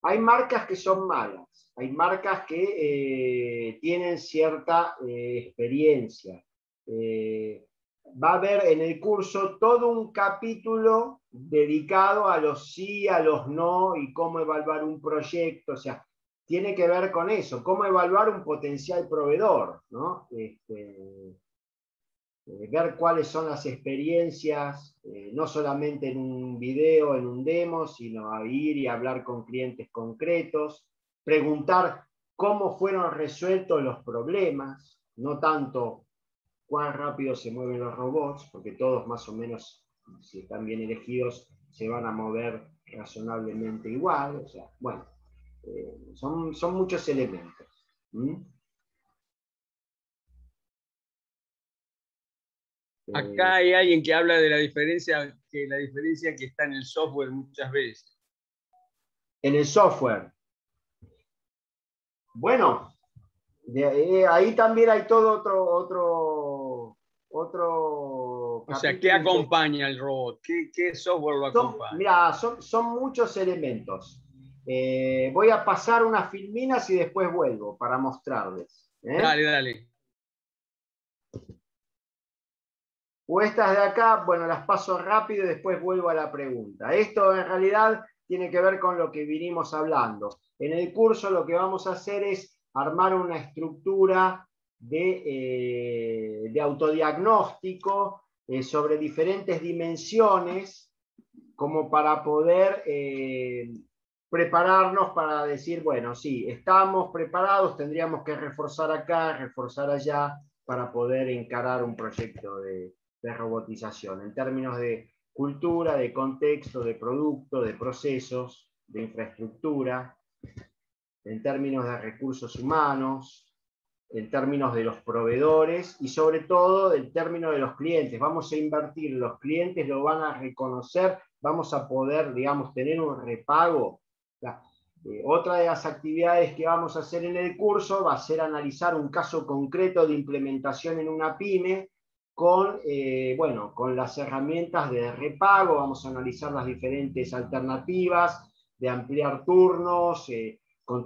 Hay marcas que son malas, hay marcas que tienen cierta experiencia. Va a haber en el curso todo un capítulo dedicado a los sí, a los no y cómo evaluar un proyecto. O sea, tiene que ver con eso, cómo evaluar un potencial proveedor, ¿no? Ver cuáles son las experiencias, no solamente en un video, en un demo, sino a ir y hablar con clientes concretos, preguntar cómo fueron resueltos los problemas, no tanto cuán rápido se mueven los robots, porque todos más o menos, si están bien elegidos, se van a mover razonablemente igual. O sea, bueno, son muchos elementos. Acá hay alguien que habla de la diferencia que está en el software muchas veces. En el software. Bueno, ahí también hay todo otro o sea, ¿qué acompaña el robot? ¿Qué software lo acompaña? Mira, son muchos elementos. Voy a pasar unas filminas y después vuelvo para mostrarles. Dale. O estas de acá, bueno, las paso rápido y después vuelvo a la pregunta. Esto en realidad tiene que ver con lo que vinimos hablando. En el curso lo que vamos a hacer es armar una estructura de autodiagnóstico sobre diferentes dimensiones, como para poder prepararnos para decir, bueno, sí, estamos preparados, tendríamos que reforzar acá, reforzar allá, para poder encarar un proyecto de robotización, en términos de cultura, de contexto, de producto, de procesos, de infraestructura, en términos de recursos humanos, en términos de los proveedores y sobre todo en términos de los clientes. Vamos a invertir, los clientes lo van a reconocer, vamos a poder, digamos, tener un repago. Otra de las actividades que vamos a hacer en el curso va a ser analizar un caso concreto de implementación en una pyme con las herramientas de repago. Vamos a analizar las diferentes alternativas de ampliar turnos, con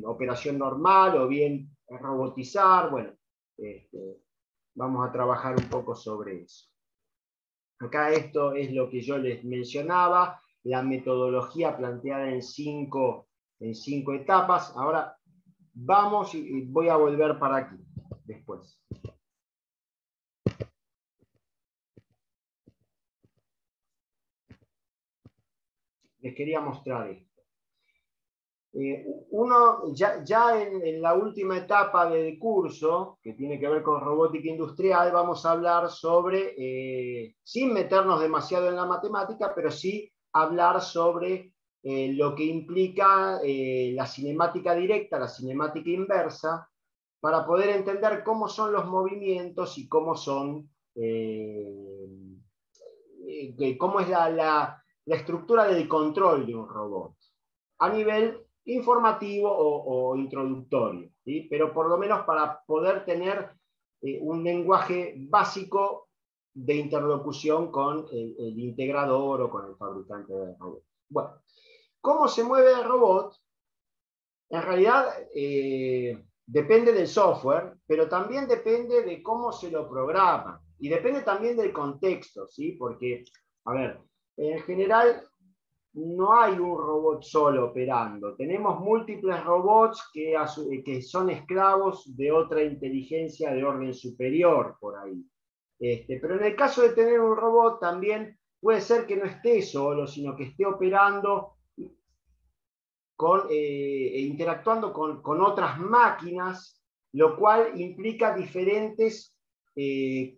operación normal o bien robotizar. Bueno, vamos a trabajar un poco sobre eso. Acá esto es lo que yo les mencionaba, la metodología planteada en cinco etapas. Ahora vamos y voy a volver para aquí después. Les quería mostrar esto. Uno, ya en la última etapa del curso, que tiene que ver con robótica industrial, vamos a hablar sobre, sin meternos demasiado en la matemática, pero sí hablar sobre lo que implica la cinemática directa, la cinemática inversa, para poder entender cómo son los movimientos y cómo es la estructura del control de un robot a nivel informativo o introductorio, ¿sí? Pero por lo menos para poder tener un lenguaje básico de interlocución con el integrador o con el fabricante del robot. Bueno, ¿cómo se mueve el robot? En realidad depende del software, pero también depende de cómo se lo programa. Y depende también del contexto, ¿sí? Porque, a ver, en general no hay un robot solo operando. Tenemos múltiples robots que son esclavos de otra inteligencia de orden superior por ahí. Pero en el caso de tener un robot también puede ser que no esté solo, sino que esté operando interactuando con otras máquinas, lo cual implica diferentes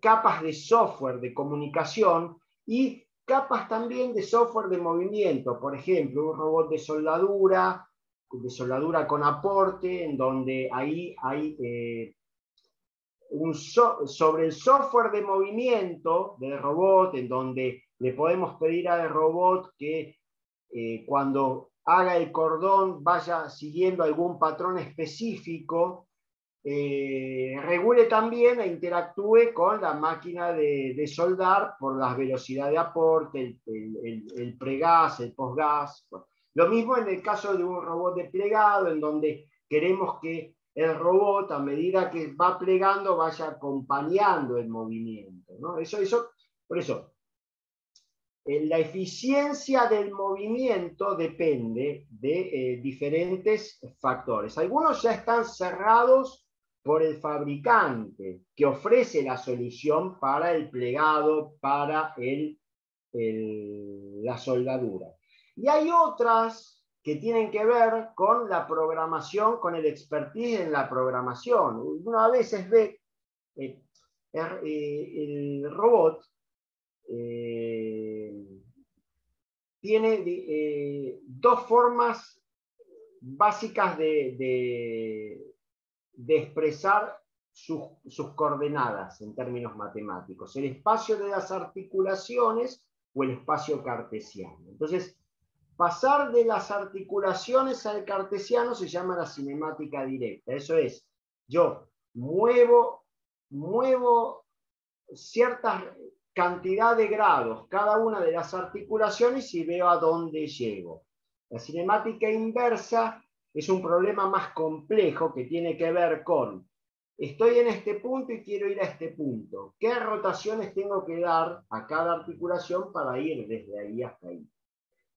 capas de software de comunicación y capas también de software de movimiento. Por ejemplo, un robot de soldadura con aporte, en donde ahí hay sobre el software de movimiento del robot, en donde le podemos pedir al robot que cuando haga el cordón vaya siguiendo algún patrón específico, regule también e interactúe con la máquina de soldar por la velocidad de aporte, el pregas, el posgas. Bueno, lo mismo en el caso de un robot de plegado, en donde queremos que el robot, a medida que va plegando, vaya acompañando el movimiento, ¿no? Por eso, la eficiencia del movimiento depende de diferentes factores. Algunos ya están cerrados por el fabricante, que ofrece la solución para el plegado, para la soldadura. Y hay otras que tienen que ver con la programación, con el expertise en la programación. Uno a veces ve el robot tiene dos formas básicas de expresar sus coordenadas en términos matemáticos: el espacio de las articulaciones o el espacio cartesiano. Entonces, pasar de las articulaciones al cartesiano se llama la cinemática directa. Eso es, yo muevo cierta cantidad de grados cada una de las articulaciones y veo a dónde llego. La cinemática inversa es un problema más complejo que tiene que ver con: estoy en este punto y quiero ir a este punto. ¿Qué rotaciones tengo que dar a cada articulación para ir desde ahí hasta ahí?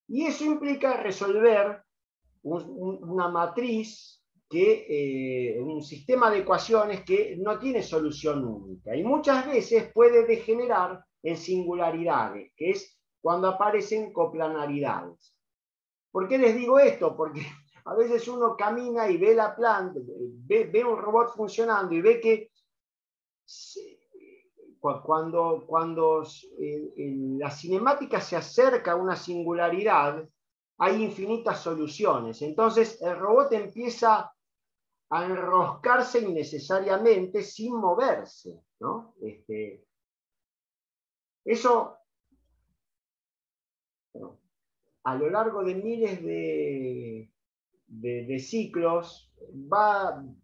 Y eso implica resolver una matriz, un sistema de ecuaciones que no tiene solución única. Y muchas veces puede degenerar en singularidades, que es cuando aparecen coplanaridades. ¿Por qué les digo esto? Porque a veces uno camina y ve la planta, ve un robot funcionando y ve que cuando la cinemática se acerca a una singularidad, hay infinitas soluciones. Entonces el robot empieza a enroscarse innecesariamente sin moverse, ¿no? Eso, bueno, a lo largo de miles de ciclos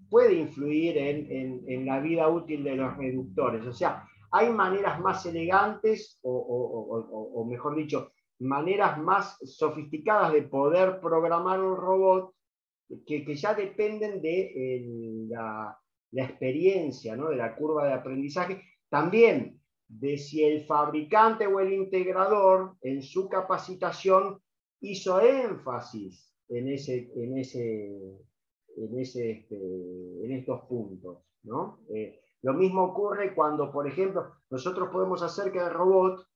puede influir en la vida útil de los reductores. O sea, hay maneras más elegantes o mejor dicho, maneras más sofisticadas de poder programar un robot que ya dependen de la experiencia, ¿no? De la curva de aprendizaje. También de si el fabricante o el integrador en su capacitación hizo énfasis en estos puntos, ¿no? Lo mismo ocurre cuando, por ejemplo, nosotros podemos hacer que el robot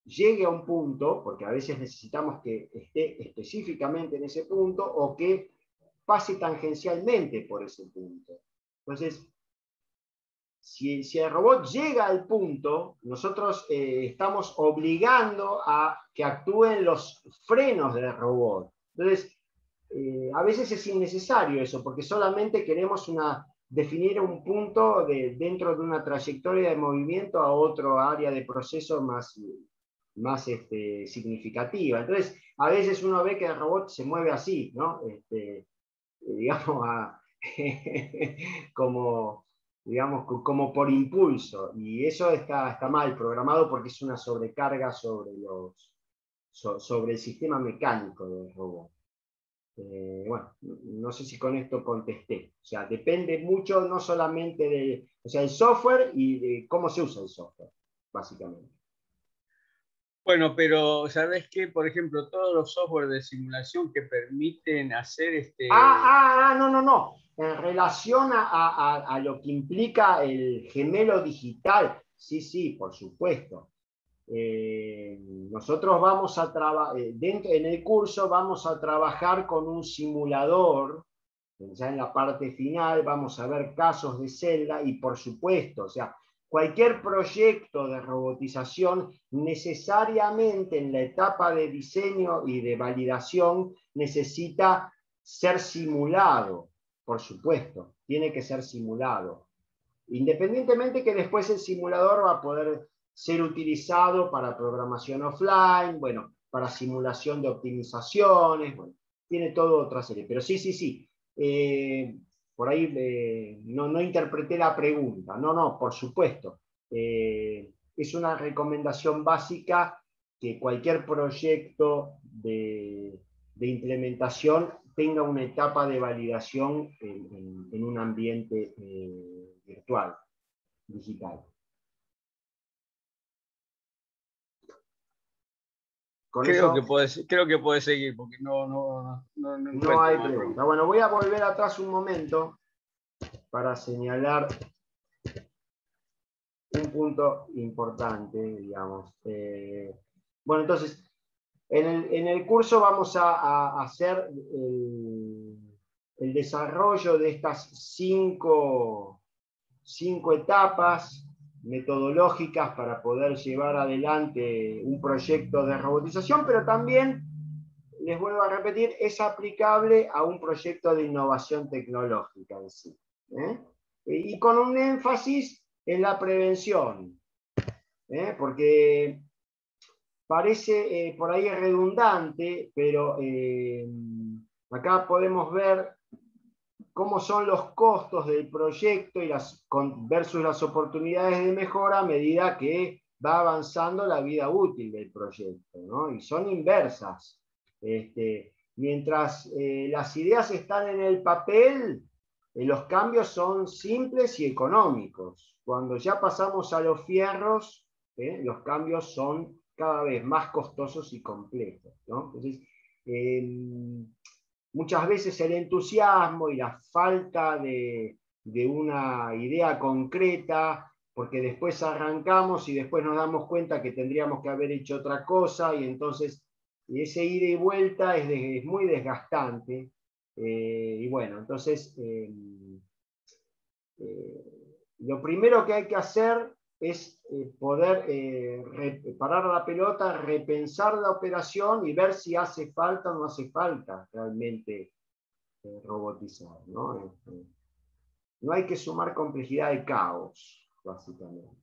llegue a un punto, porque a veces necesitamos que esté específicamente en ese punto, o que pase tangencialmente por ese punto. Entonces, si el robot llega al punto, nosotros estamos obligando a que actúen los frenos del robot. Entonces, a veces es innecesario eso, porque solamente queremos definir un punto dentro de una trayectoria de movimiento a otro área de proceso más significativa. Entonces, a veces uno ve que el robot se mueve así, ¿no? Digamos, como digamos, como por impulso, y eso está mal programado porque es una sobrecarga sobre el sistema mecánico del robot. Bueno, no sé si con esto contesté. O sea, depende mucho no solamente del software y de cómo se usa el software, básicamente. Bueno, pero ¿sabes qué? Por ejemplo, todos los software de simulación que permiten hacer No. En relación a lo que implica el gemelo digital, sí, por supuesto. Nosotros vamos a trabajar, en el curso vamos a trabajar con un simulador, ya en la parte final vamos a ver casos de celda y por supuesto, o sea, cualquier proyecto de robotización necesariamente en la etapa de diseño y de validación necesita ser simulado, por supuesto, tiene que ser simulado. Independientemente que después el simulador va a poder ser utilizado para programación offline, bueno, para simulación de optimizaciones, bueno, tiene toda otra serie. Pero sí. Por ahí no interpreté la pregunta. No, por supuesto. Es una recomendación básica que cualquier proyecto de implementación tenga una etapa de validación en un ambiente virtual, digital. Creo que puedes seguir, porque no hay pregunta. Bueno, voy a volver atrás un momento para señalar un punto importante, digamos. Bueno, entonces, en el curso vamos a hacer el desarrollo de estas cinco etapas metodológicas para poder llevar adelante un proyecto de robotización, pero también, les vuelvo a repetir, es aplicable a un proyecto de innovación tecnológica en sí. Y con un énfasis en la prevención, porque parece por ahí redundante, pero acá podemos ver cómo son los costos del proyecto versus las oportunidades de mejora a medida que va avanzando la vida útil del proyecto, ¿no? Y son inversas. Mientras las ideas están en el papel, los cambios son simples y económicos. Cuando ya pasamos a los fierros, los cambios son cada vez más costosos y complejos, ¿no? Entonces, muchas veces el entusiasmo y la falta de una idea concreta, porque después arrancamos y después nos damos cuenta que tendríamos que haber hecho otra cosa, y entonces ese ida y vuelta es muy desgastante. Y bueno, entonces lo primero que hay que hacer es poder parar la pelota, repensar la operación y ver si hace falta o no hace falta realmente robotizar, ¿no? No hay que sumar complejidad de caos, básicamente.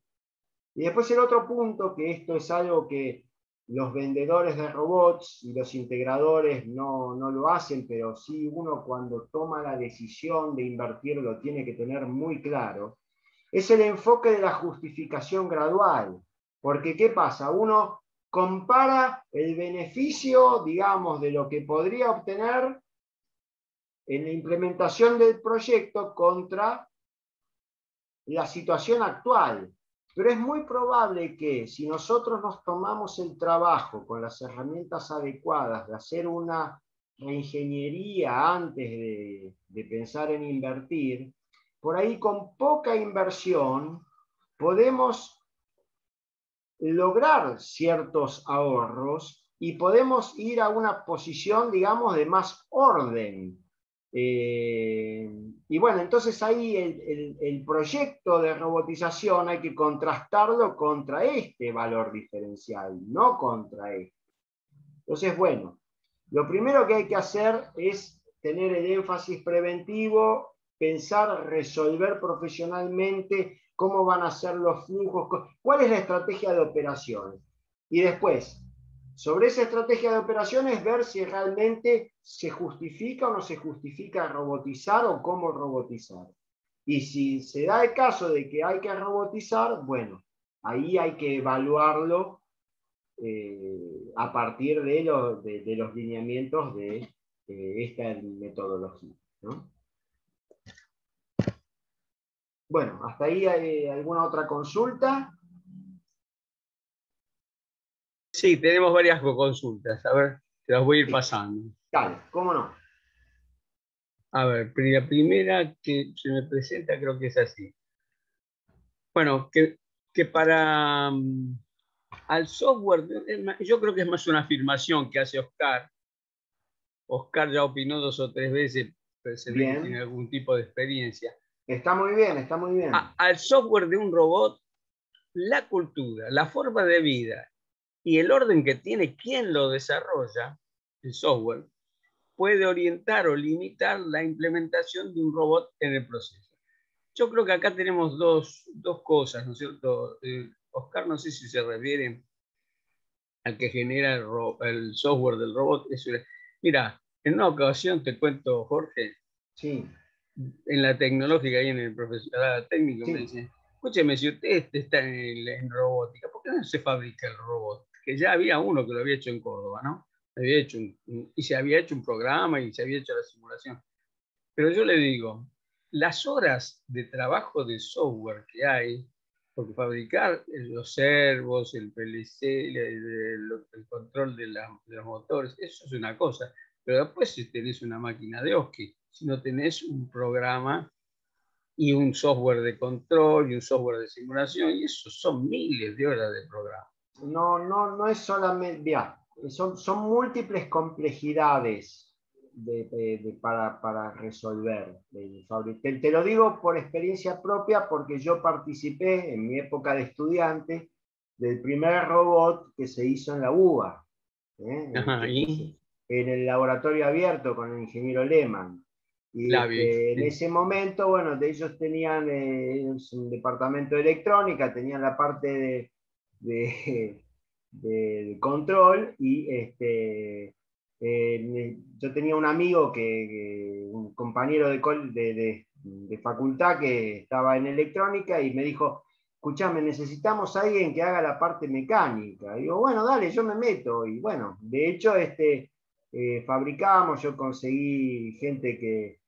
Y después el otro punto, que esto es algo que los vendedores de robots y los integradores no lo hacen, pero sí uno cuando toma la decisión de invertir lo tiene que tener muy claro, es el enfoque de la justificación gradual. Porque, ¿qué pasa? Uno compara el beneficio, digamos, de lo que podría obtener en la implementación del proyecto contra la situación actual. Pero es muy probable que si nosotros nos tomamos el trabajo con las herramientas adecuadas de hacer una reingeniería antes de pensar en invertir, por ahí con poca inversión podemos lograr ciertos ahorros y podemos ir a una posición, digamos, de más orden. Y bueno, entonces ahí el proyecto de robotización hay que contrastarlo contra este valor diferencial, no contra este. Entonces, bueno, lo primero que hay que hacer es tener el énfasis preventivo, pensar, resolver profesionalmente cómo van a ser los flujos, cuál es la estrategia de operaciones. Y después, sobre esa estrategia de operaciones, ver si realmente se justifica o no se justifica robotizar o cómo robotizar. Y si se da el caso de que hay que robotizar, bueno, ahí hay que evaluarlo a partir de los lineamientos de esta metodología, ¿no? Bueno, hasta ahí hay alguna otra consulta. Sí, tenemos varias consultas. A ver, te las voy a ir pasando. Dale, ¿cómo no? A ver, la primera que se me presenta creo que es así. Bueno, que para al software, yo creo que es más una afirmación que hace Oscar. Oscar ya opinó 2 o 3 veces, pero se ve que tiene algún tipo de experiencia. Está muy bien, está muy bien. Al software de un robot, la cultura, la forma de vida y el orden que tiene quien lo desarrolla, el software, puede orientar o limitar la implementación de un robot en el proceso. Yo creo que acá tenemos dos cosas, ¿no es cierto? Oscar, no sé si se refiere al que genera el software del robot. Mira, en una ocasión te cuento, Jorge, sí. En la tecnológica y en el profesorado técnico, sí, me dicen, escúcheme, si usted está en robótica, ¿por qué no se fabrica el robot? Que ya había uno que lo había hecho en Córdoba, ¿no? Había hecho y se había hecho un programa y se había hecho la simulación. Pero yo le digo, las horas de trabajo de software que hay, porque fabricar los servos, el PLC, el control de los motores, eso es una cosa. Pero después si tenés una máquina de Oski, si no tenés un programa y un software de control y un software de simulación, y eso son miles de horas de programa. No es solamente, ya, son múltiples complejidades para resolver. Te lo digo por experiencia propia porque yo participé en mi época de estudiante del primer robot que se hizo en la UBA, en el laboratorio abierto con el ingeniero Lehmann. Y en ese momento, bueno, ellos tenían un departamento de electrónica, tenían la parte de control y yo tenía un amigo, un compañero de facultad que estaba en electrónica y me dijo, escuchame, necesitamos a alguien que haga la parte mecánica. Y digo, bueno, dale, yo me meto. Y bueno, de hecho, fabricamos, yo conseguí gente que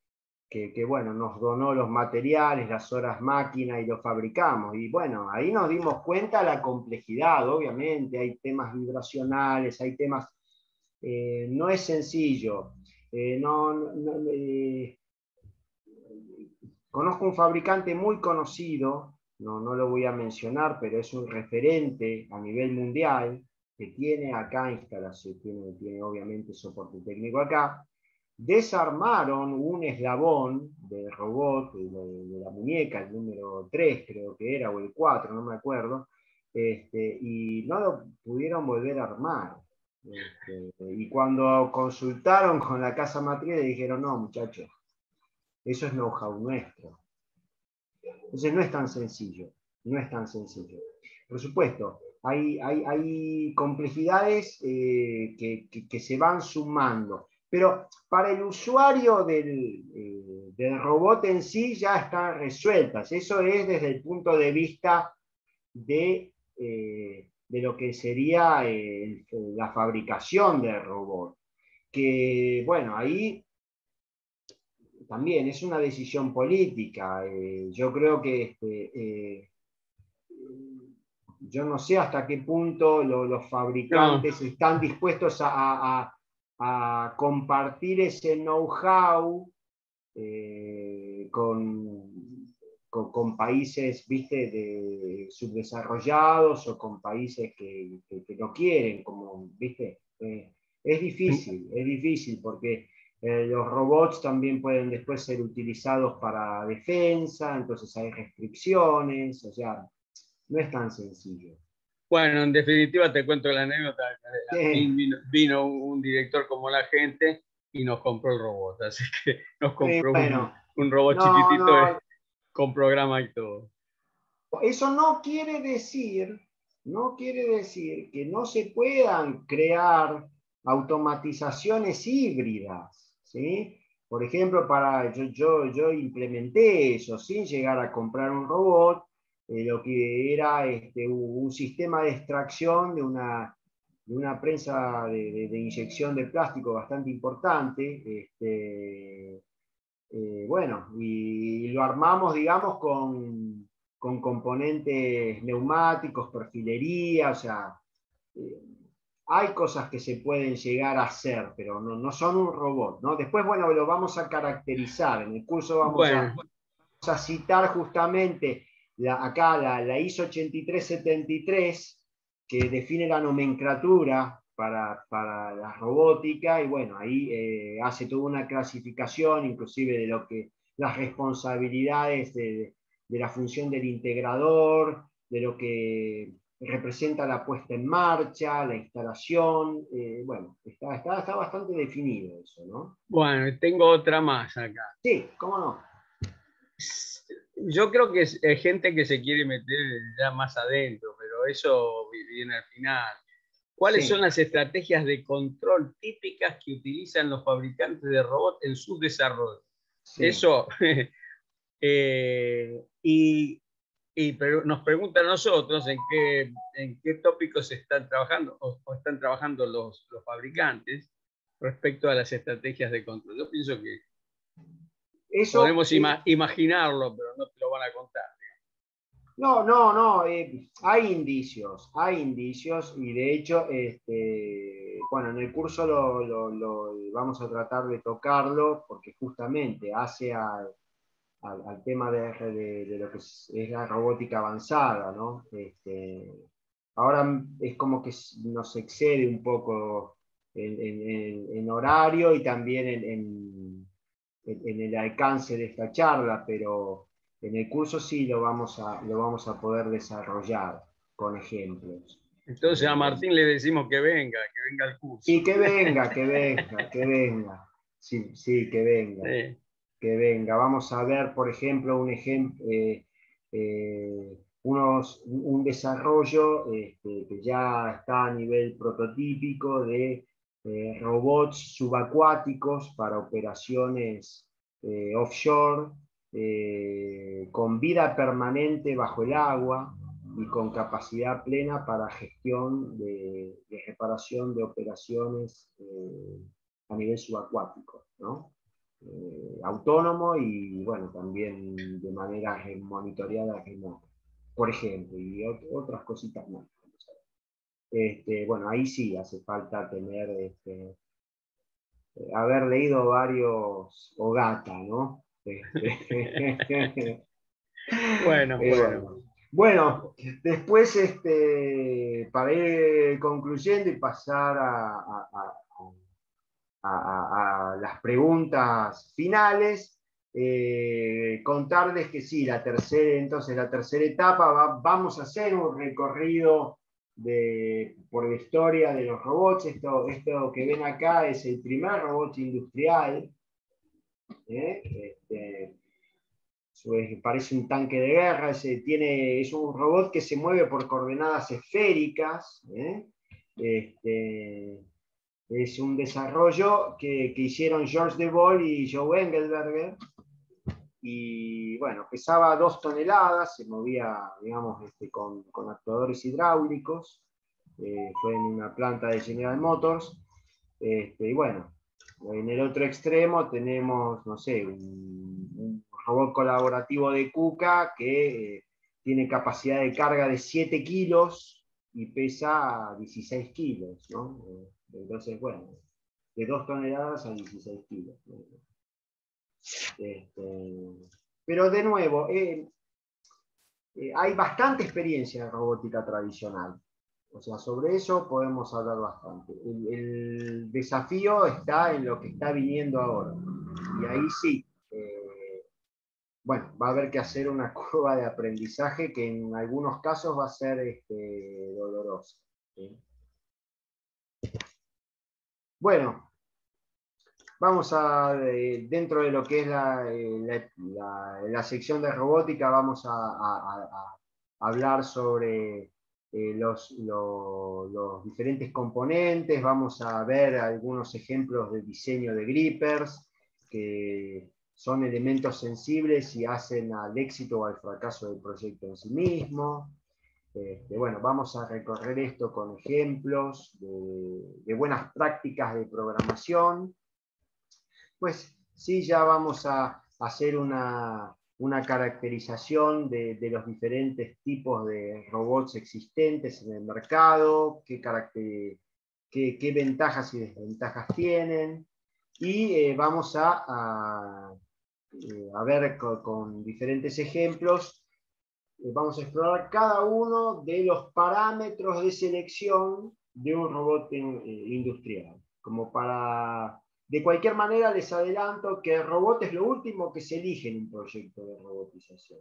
bueno, nos donó los materiales, las horas máquina y lo fabricamos. Y bueno, ahí nos dimos cuenta de la complejidad, obviamente, hay temas vibracionales, hay temas, no es sencillo. Conozco un fabricante muy conocido, no lo voy a mencionar, pero es un referente a nivel mundial, que tiene acá instalación, tiene obviamente soporte técnico acá. Desarmaron un eslabón del robot, de la muñeca, el número 3 creo que era, o el 4, no me acuerdo, y no lo pudieron volver a armar. Y cuando consultaron con la casa matriz, le dijeron, no, muchachos, eso es know-how nuestro. Entonces no es tan sencillo, no es tan sencillo. Por supuesto, hay complejidades que se van sumando. Pero para el usuario del robot en sí ya están resueltas. Eso es desde el punto de vista de lo que sería la fabricación del robot. Que, bueno, ahí también es una decisión política. Yo creo que yo no sé hasta qué punto los fabricantes están dispuestos a compartir ese know-how con países, viste, subdesarrollados o con países que no quieren, como, viste. Es difícil porque los robots también pueden después ser utilizados para defensa, entonces hay restricciones, o sea, no es tan sencillo. Bueno, en definitiva te cuento la anécdota. Vino un director como la gente y nos compró el robot, así que nos compró un robot chiquitito con programa y todo. Eso no quiere decir que no se puedan crear automatizaciones híbridas, ¿sí? Por ejemplo, yo implementé eso sin llegar a comprar un robot, lo que era un sistema de extracción de una prensa de inyección de plástico bastante importante. Bueno, y lo armamos, digamos, con componentes neumáticos, perfilería, o sea, hay cosas que se pueden llegar a hacer, pero no son un robot, ¿no? Después, bueno, lo vamos a caracterizar. En el curso vamos a citar justamente acá la ISO 8373, que define la nomenclatura para la robótica, y bueno, ahí hace toda una clasificación, inclusive de lo que las responsabilidades de la función del integrador, de lo que representa la puesta en marcha, la instalación, bueno, está bastante definido eso, ¿no? Bueno, tengo otra más acá. Sí, cómo no. Yo creo que es gente que se quiere meter ya más adentro, pero eso viene al final. ¿Cuáles son las estrategias de control típicas que utilizan los fabricantes de robots en sus desarrollos? Sí. Eso, pero nos preguntan a nosotros en qué tópicos están trabajando o están trabajando los fabricantes respecto a las estrategias de control. Yo pienso que eso, podemos imaginarlo, pero no te lo van a contar. No, hay indicios, y de hecho, bueno, en el curso lo vamos a tratar de tocarlo, porque justamente hace al tema de lo que es la robótica avanzada, ¿no? Ahora es como que nos excede un poco en horario y también en el alcance de esta charla, pero en el curso sí lo vamos a poder desarrollar con ejemplos. Entonces a Martín le decimos que venga al curso. Y que venga. Sí, que venga. Sí. Que venga. Vamos a ver, por ejemplo, un desarrollo que ya está a nivel prototípico de robots subacuáticos para operaciones offshore, con vida permanente bajo el agua y con capacidad plena para gestión de reparación de operaciones a nivel subacuático, ¿no? Autónomo y bueno, también de manera monitoreada remota, por ejemplo, y otras cositas más. Bueno, ahí sí hace falta tener, haber leído varios Ogata, ¿no? Bueno, después, para ir concluyendo y pasar a las preguntas finales, contarles que sí, la tercera etapa vamos a hacer un recorrido por la historia de los robots. Esto que ven acá es el primer robot industrial. Parece un tanque de guerra, es un robot que se mueve por coordenadas esféricas. Es un desarrollo que hicieron George de Boll y Joe Engelberger, y bueno, pesaba 2 toneladas, se movía, digamos, con actuadores hidráulicos, fue en una planta de General Motors, y bueno, en el otro extremo tenemos, no sé, un robot colaborativo de KUKA que tiene capacidad de carga de 7 kilos y pesa 16 kilos, ¿no? Entonces, bueno, de 2 toneladas a 16 kilos. ¿No? Pero de nuevo, hay bastante experiencia en robótica tradicional. O sea, sobre eso podemos hablar bastante. El desafío está en lo que está viniendo ahora. Y ahí sí, bueno, va a haber que hacer una curva de aprendizaje que en algunos casos va a ser dolorosa. ¿Sí? Bueno, vamos dentro de lo que es la sección de robótica, vamos a hablar sobre los diferentes componentes, vamos a ver algunos ejemplos de diseño de grippers, que son elementos sensibles y hacen al éxito o al fracaso del proyecto en sí mismo. Bueno, vamos a recorrer esto con ejemplos de buenas prácticas de programación. Pues sí, ya vamos a hacer una caracterización de los diferentes tipos de robots existentes en el mercado, qué ventajas y desventajas tienen, y vamos a ver con diferentes ejemplos, vamos a explorar cada uno de los parámetros de selección de un robot industrial. Como para, de cualquier manera, les adelanto que el robot es lo último que se elige en un proyecto de robotización.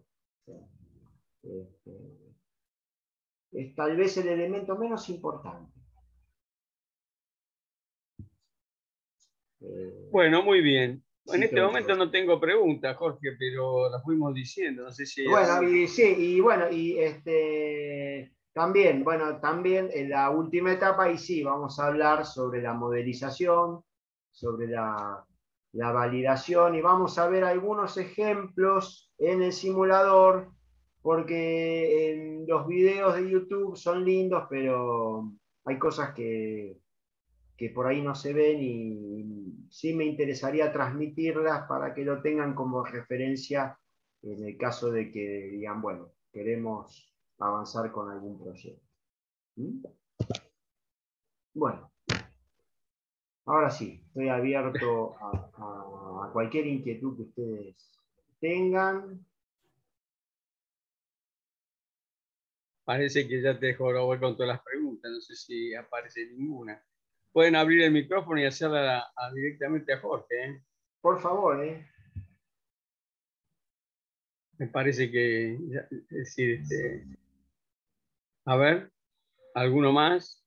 Es tal vez el elemento menos importante. Bueno, muy bien. En Sí, este momento no tengo preguntas, Jorge, pero las fuimos diciendo. No sé si... Bueno, también, también en la última etapa, y sí, vamos a hablar sobre la modelización, sobre la validación, y vamos a ver algunos ejemplos en el simulador, porque en los videos de YouTube son lindos, pero hay cosas que por ahí no se ven, y sí me interesaría transmitirlas para que lo tengan como referencia en el caso de que digan, bueno, queremos avanzar con algún proyecto. ¿Mm? Bueno, ahora sí, estoy abierto a cualquier inquietud que ustedes tengan. Parece que ya te jorobé con todas las preguntas, no sé si aparece ninguna. Pueden abrir el micrófono y hacerla directamente a Jorge, ¿eh? Por favor, Me parece que, es decir, a ver, ¿alguno más?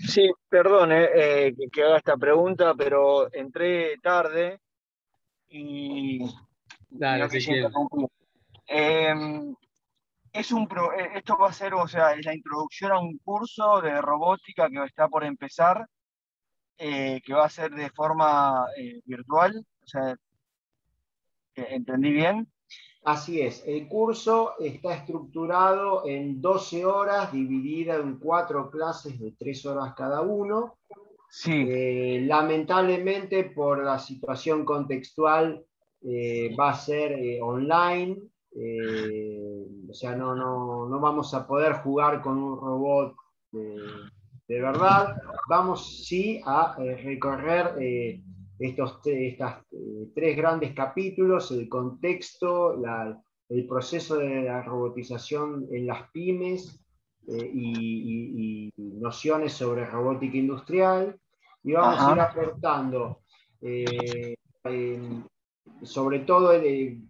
Sí, perdón que haga esta pregunta, pero entré tarde y Dale, no quise Ezequiel. interrumpir. Esto va a ser, o sea, es la introducción a un curso de robótica que está por empezar, que va a ser de forma virtual, o sea, ¿entendí bien? Así es, el curso está estructurado en 12 horas, dividida en 4 clases de 3 horas cada uno. Sí. Lamentablemente, por la situación contextual, va a ser online, o sea, no vamos a poder jugar con un robot de verdad. Vamos sí a recorrer estos 3 grandes capítulos: el contexto, el proceso de la robotización en las pymes, y nociones sobre robótica industrial, y vamos a ir aportando sobre todo en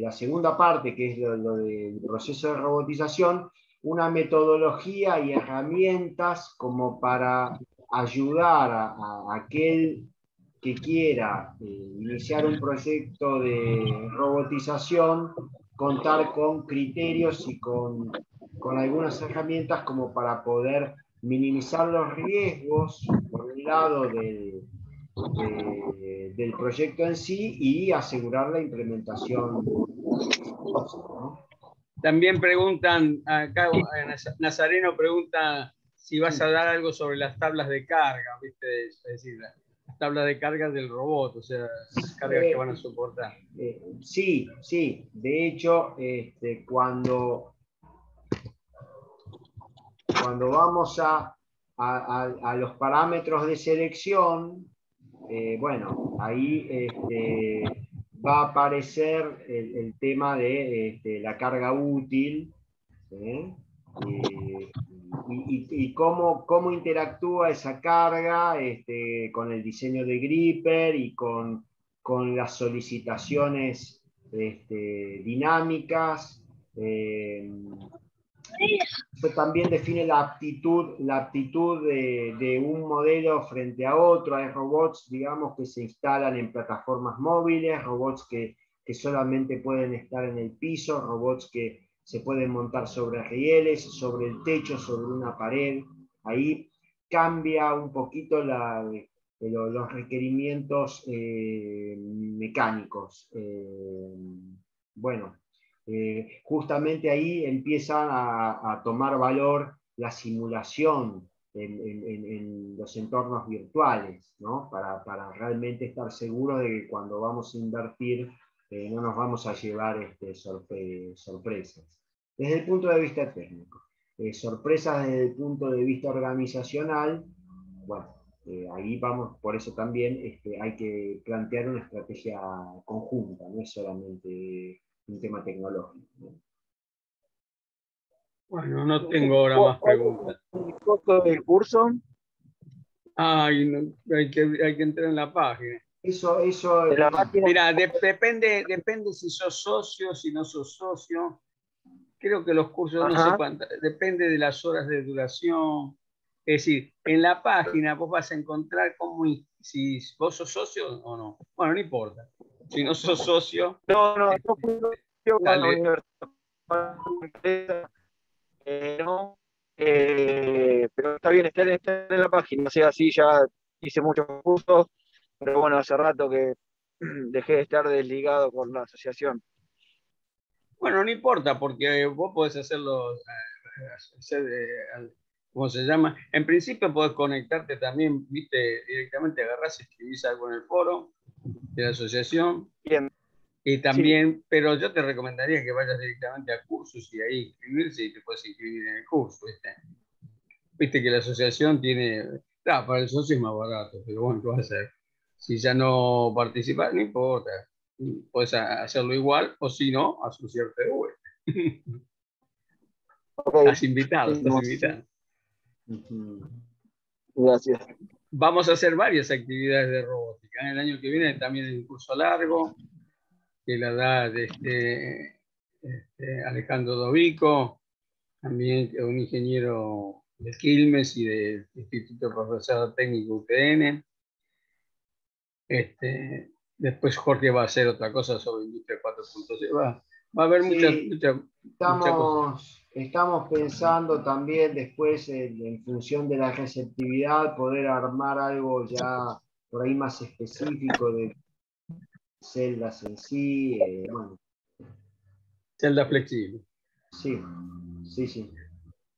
la segunda parte, que es lo del proceso de robotización, una metodología y herramientas como para ayudar a aquel que quiera iniciar un proyecto de robotización, contar con criterios y con algunas herramientas como para poder minimizar los riesgos, por un lado, del proyecto en sí, y asegurar la implementación exitosa, ¿no? También preguntan, acá Nazareno pregunta si vas a dar algo sobre las tablas de carga, ¿viste? Es decir, las tablas de carga del robot, o sea, las cargas que van a soportar. Sí. De hecho, cuando vamos a los parámetros de selección, bueno, ahí va a aparecer el tema de la carga útil, y cómo interactúa esa carga con el diseño de Gripper y con las solicitaciones dinámicas. Esto también define la aptitud de un modelo frente a otro. Hay robots, digamos, que se instalan en plataformas móviles, robots que solamente pueden estar en el piso, robots que se pueden montar sobre rieles, sobre el techo, sobre una pared. Ahí cambia un poquito los requerimientos mecánicos. Bueno, justamente ahí empiezan a tomar valor la simulación en los entornos virtuales, ¿no? Para realmente estar seguros de que cuando vamos a invertir no nos vamos a llevar sorpresas. Desde el punto de vista técnico. Sorpresas desde el punto de vista organizacional, bueno, ahí vamos, por eso también hay que plantear una estrategia conjunta, no es solamente un tema tecnológico, ¿no? Bueno, no tengo ahora más preguntas. ¿El costo del curso? Ay, no, hay que entrar en la página. Eso, De la máquina. Mira, depende si sos socio, si no sos socio. Creo que los cursos, no sé cuántas, depende de las horas de duración. Es decir, en la página vos vas a encontrar si vos sos socio o no. Bueno, no importa. Si no sos socio... No, yo fui socio con la dale. universidad. No, pero está bien, está en la página. O sea, sí, ya hice muchos cursos, pero bueno, hace rato que dejé de estar desligado con la asociación. Bueno, no importa, porque vos podés hacerlo, ¿cómo se llama? En principio podés conectarte también, viste, directamente agarrás y escribís algo en el foro de la asociación. Bien. Y también, sí. Pero yo te recomendaría que vayas directamente a cursos y ahí inscribirse y te puedes inscribir en el curso, ¿viste? Viste que la asociación tiene, claro, para el socio es más barato, pero bueno, ¿qué vas a hacer? Si ya no participas, no importa. Puedes hacerlo igual, o si no, asociarte de vuelta. Okay. Estás invitado. Gracias. Vamos a hacer varias actividades de robótica. El año que viene también hay un curso largo que la da Alejandro Dovico, también un ingeniero de Quilmes y del Instituto Profesor Técnico UTN. Después Jorge va a hacer otra cosa sobre Industria 4.0. Va a haber muchas cosas. Estamos pensando también después, en función de la receptividad, poder armar algo ya por ahí más específico de celdas en sí. Bueno. Celda flexible. Sí.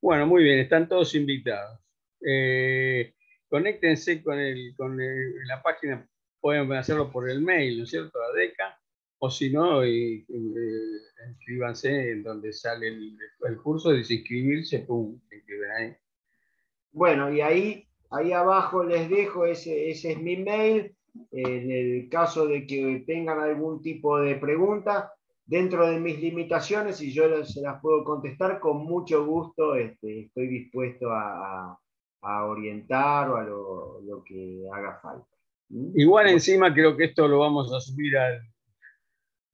Bueno, muy bien, están todos invitados. Conéctense con la página, pueden hacerlo por el mail, ¿no es cierto? A DECA, o si no, inscríbanse en donde sale el curso, dice inscribirse, pum, se inscriben ahí. Bueno, y ahí abajo les dejo, ese es mi mail. En el caso de que tengan algún tipo de pregunta, dentro de mis limitaciones, y yo se las puedo contestar, con mucho gusto estoy dispuesto a orientar o a lo que haga falta. Igual encima creo que esto lo vamos a subir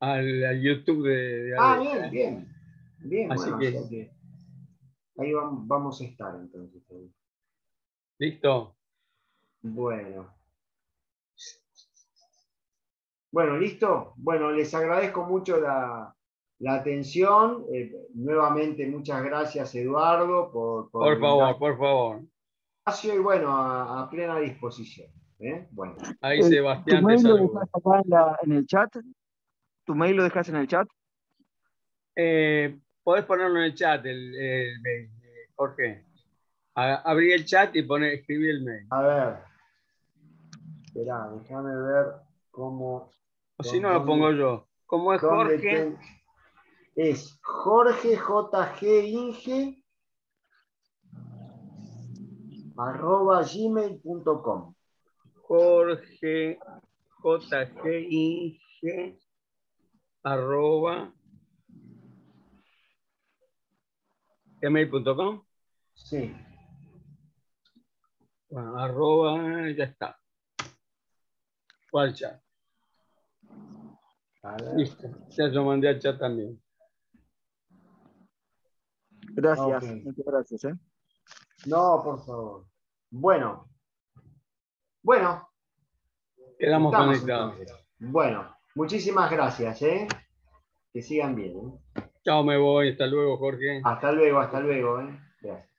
al YouTube de ADECA. Bien. Así bueno, que... o sea que ahí vamos a estar entonces. ¿Listo? Bueno, ¿listo? Bueno, les agradezco mucho la atención. Nuevamente, muchas gracias, Eduardo, por favor. Y bueno, a plena disposición. Bueno. Ahí Sebastián ¿Tu mail te lo saluda. dejas acá en el chat? ¿Tu mail lo dejas en el chat? Podés ponerlo en el chat, el mail, Jorge. Abrí el chat y escribí el mail. A ver. Esperá, déjame ver cómo... O si no, lo pongo yo. ¿Cómo es Jorge? Es Jorge JG @gmail.com. Jorge JG @gmail.com. Sí. Bueno, ya está. ¿Cuál chat? Listo. Ya lo mandé al chat también. Gracias. Okay. Muchas gracias. No, por favor. Bueno. Quedamos conectados. Entonces. Bueno, muchísimas gracias. Que sigan bien. Chao, me voy. Hasta luego, Jorge. Hasta luego. Gracias.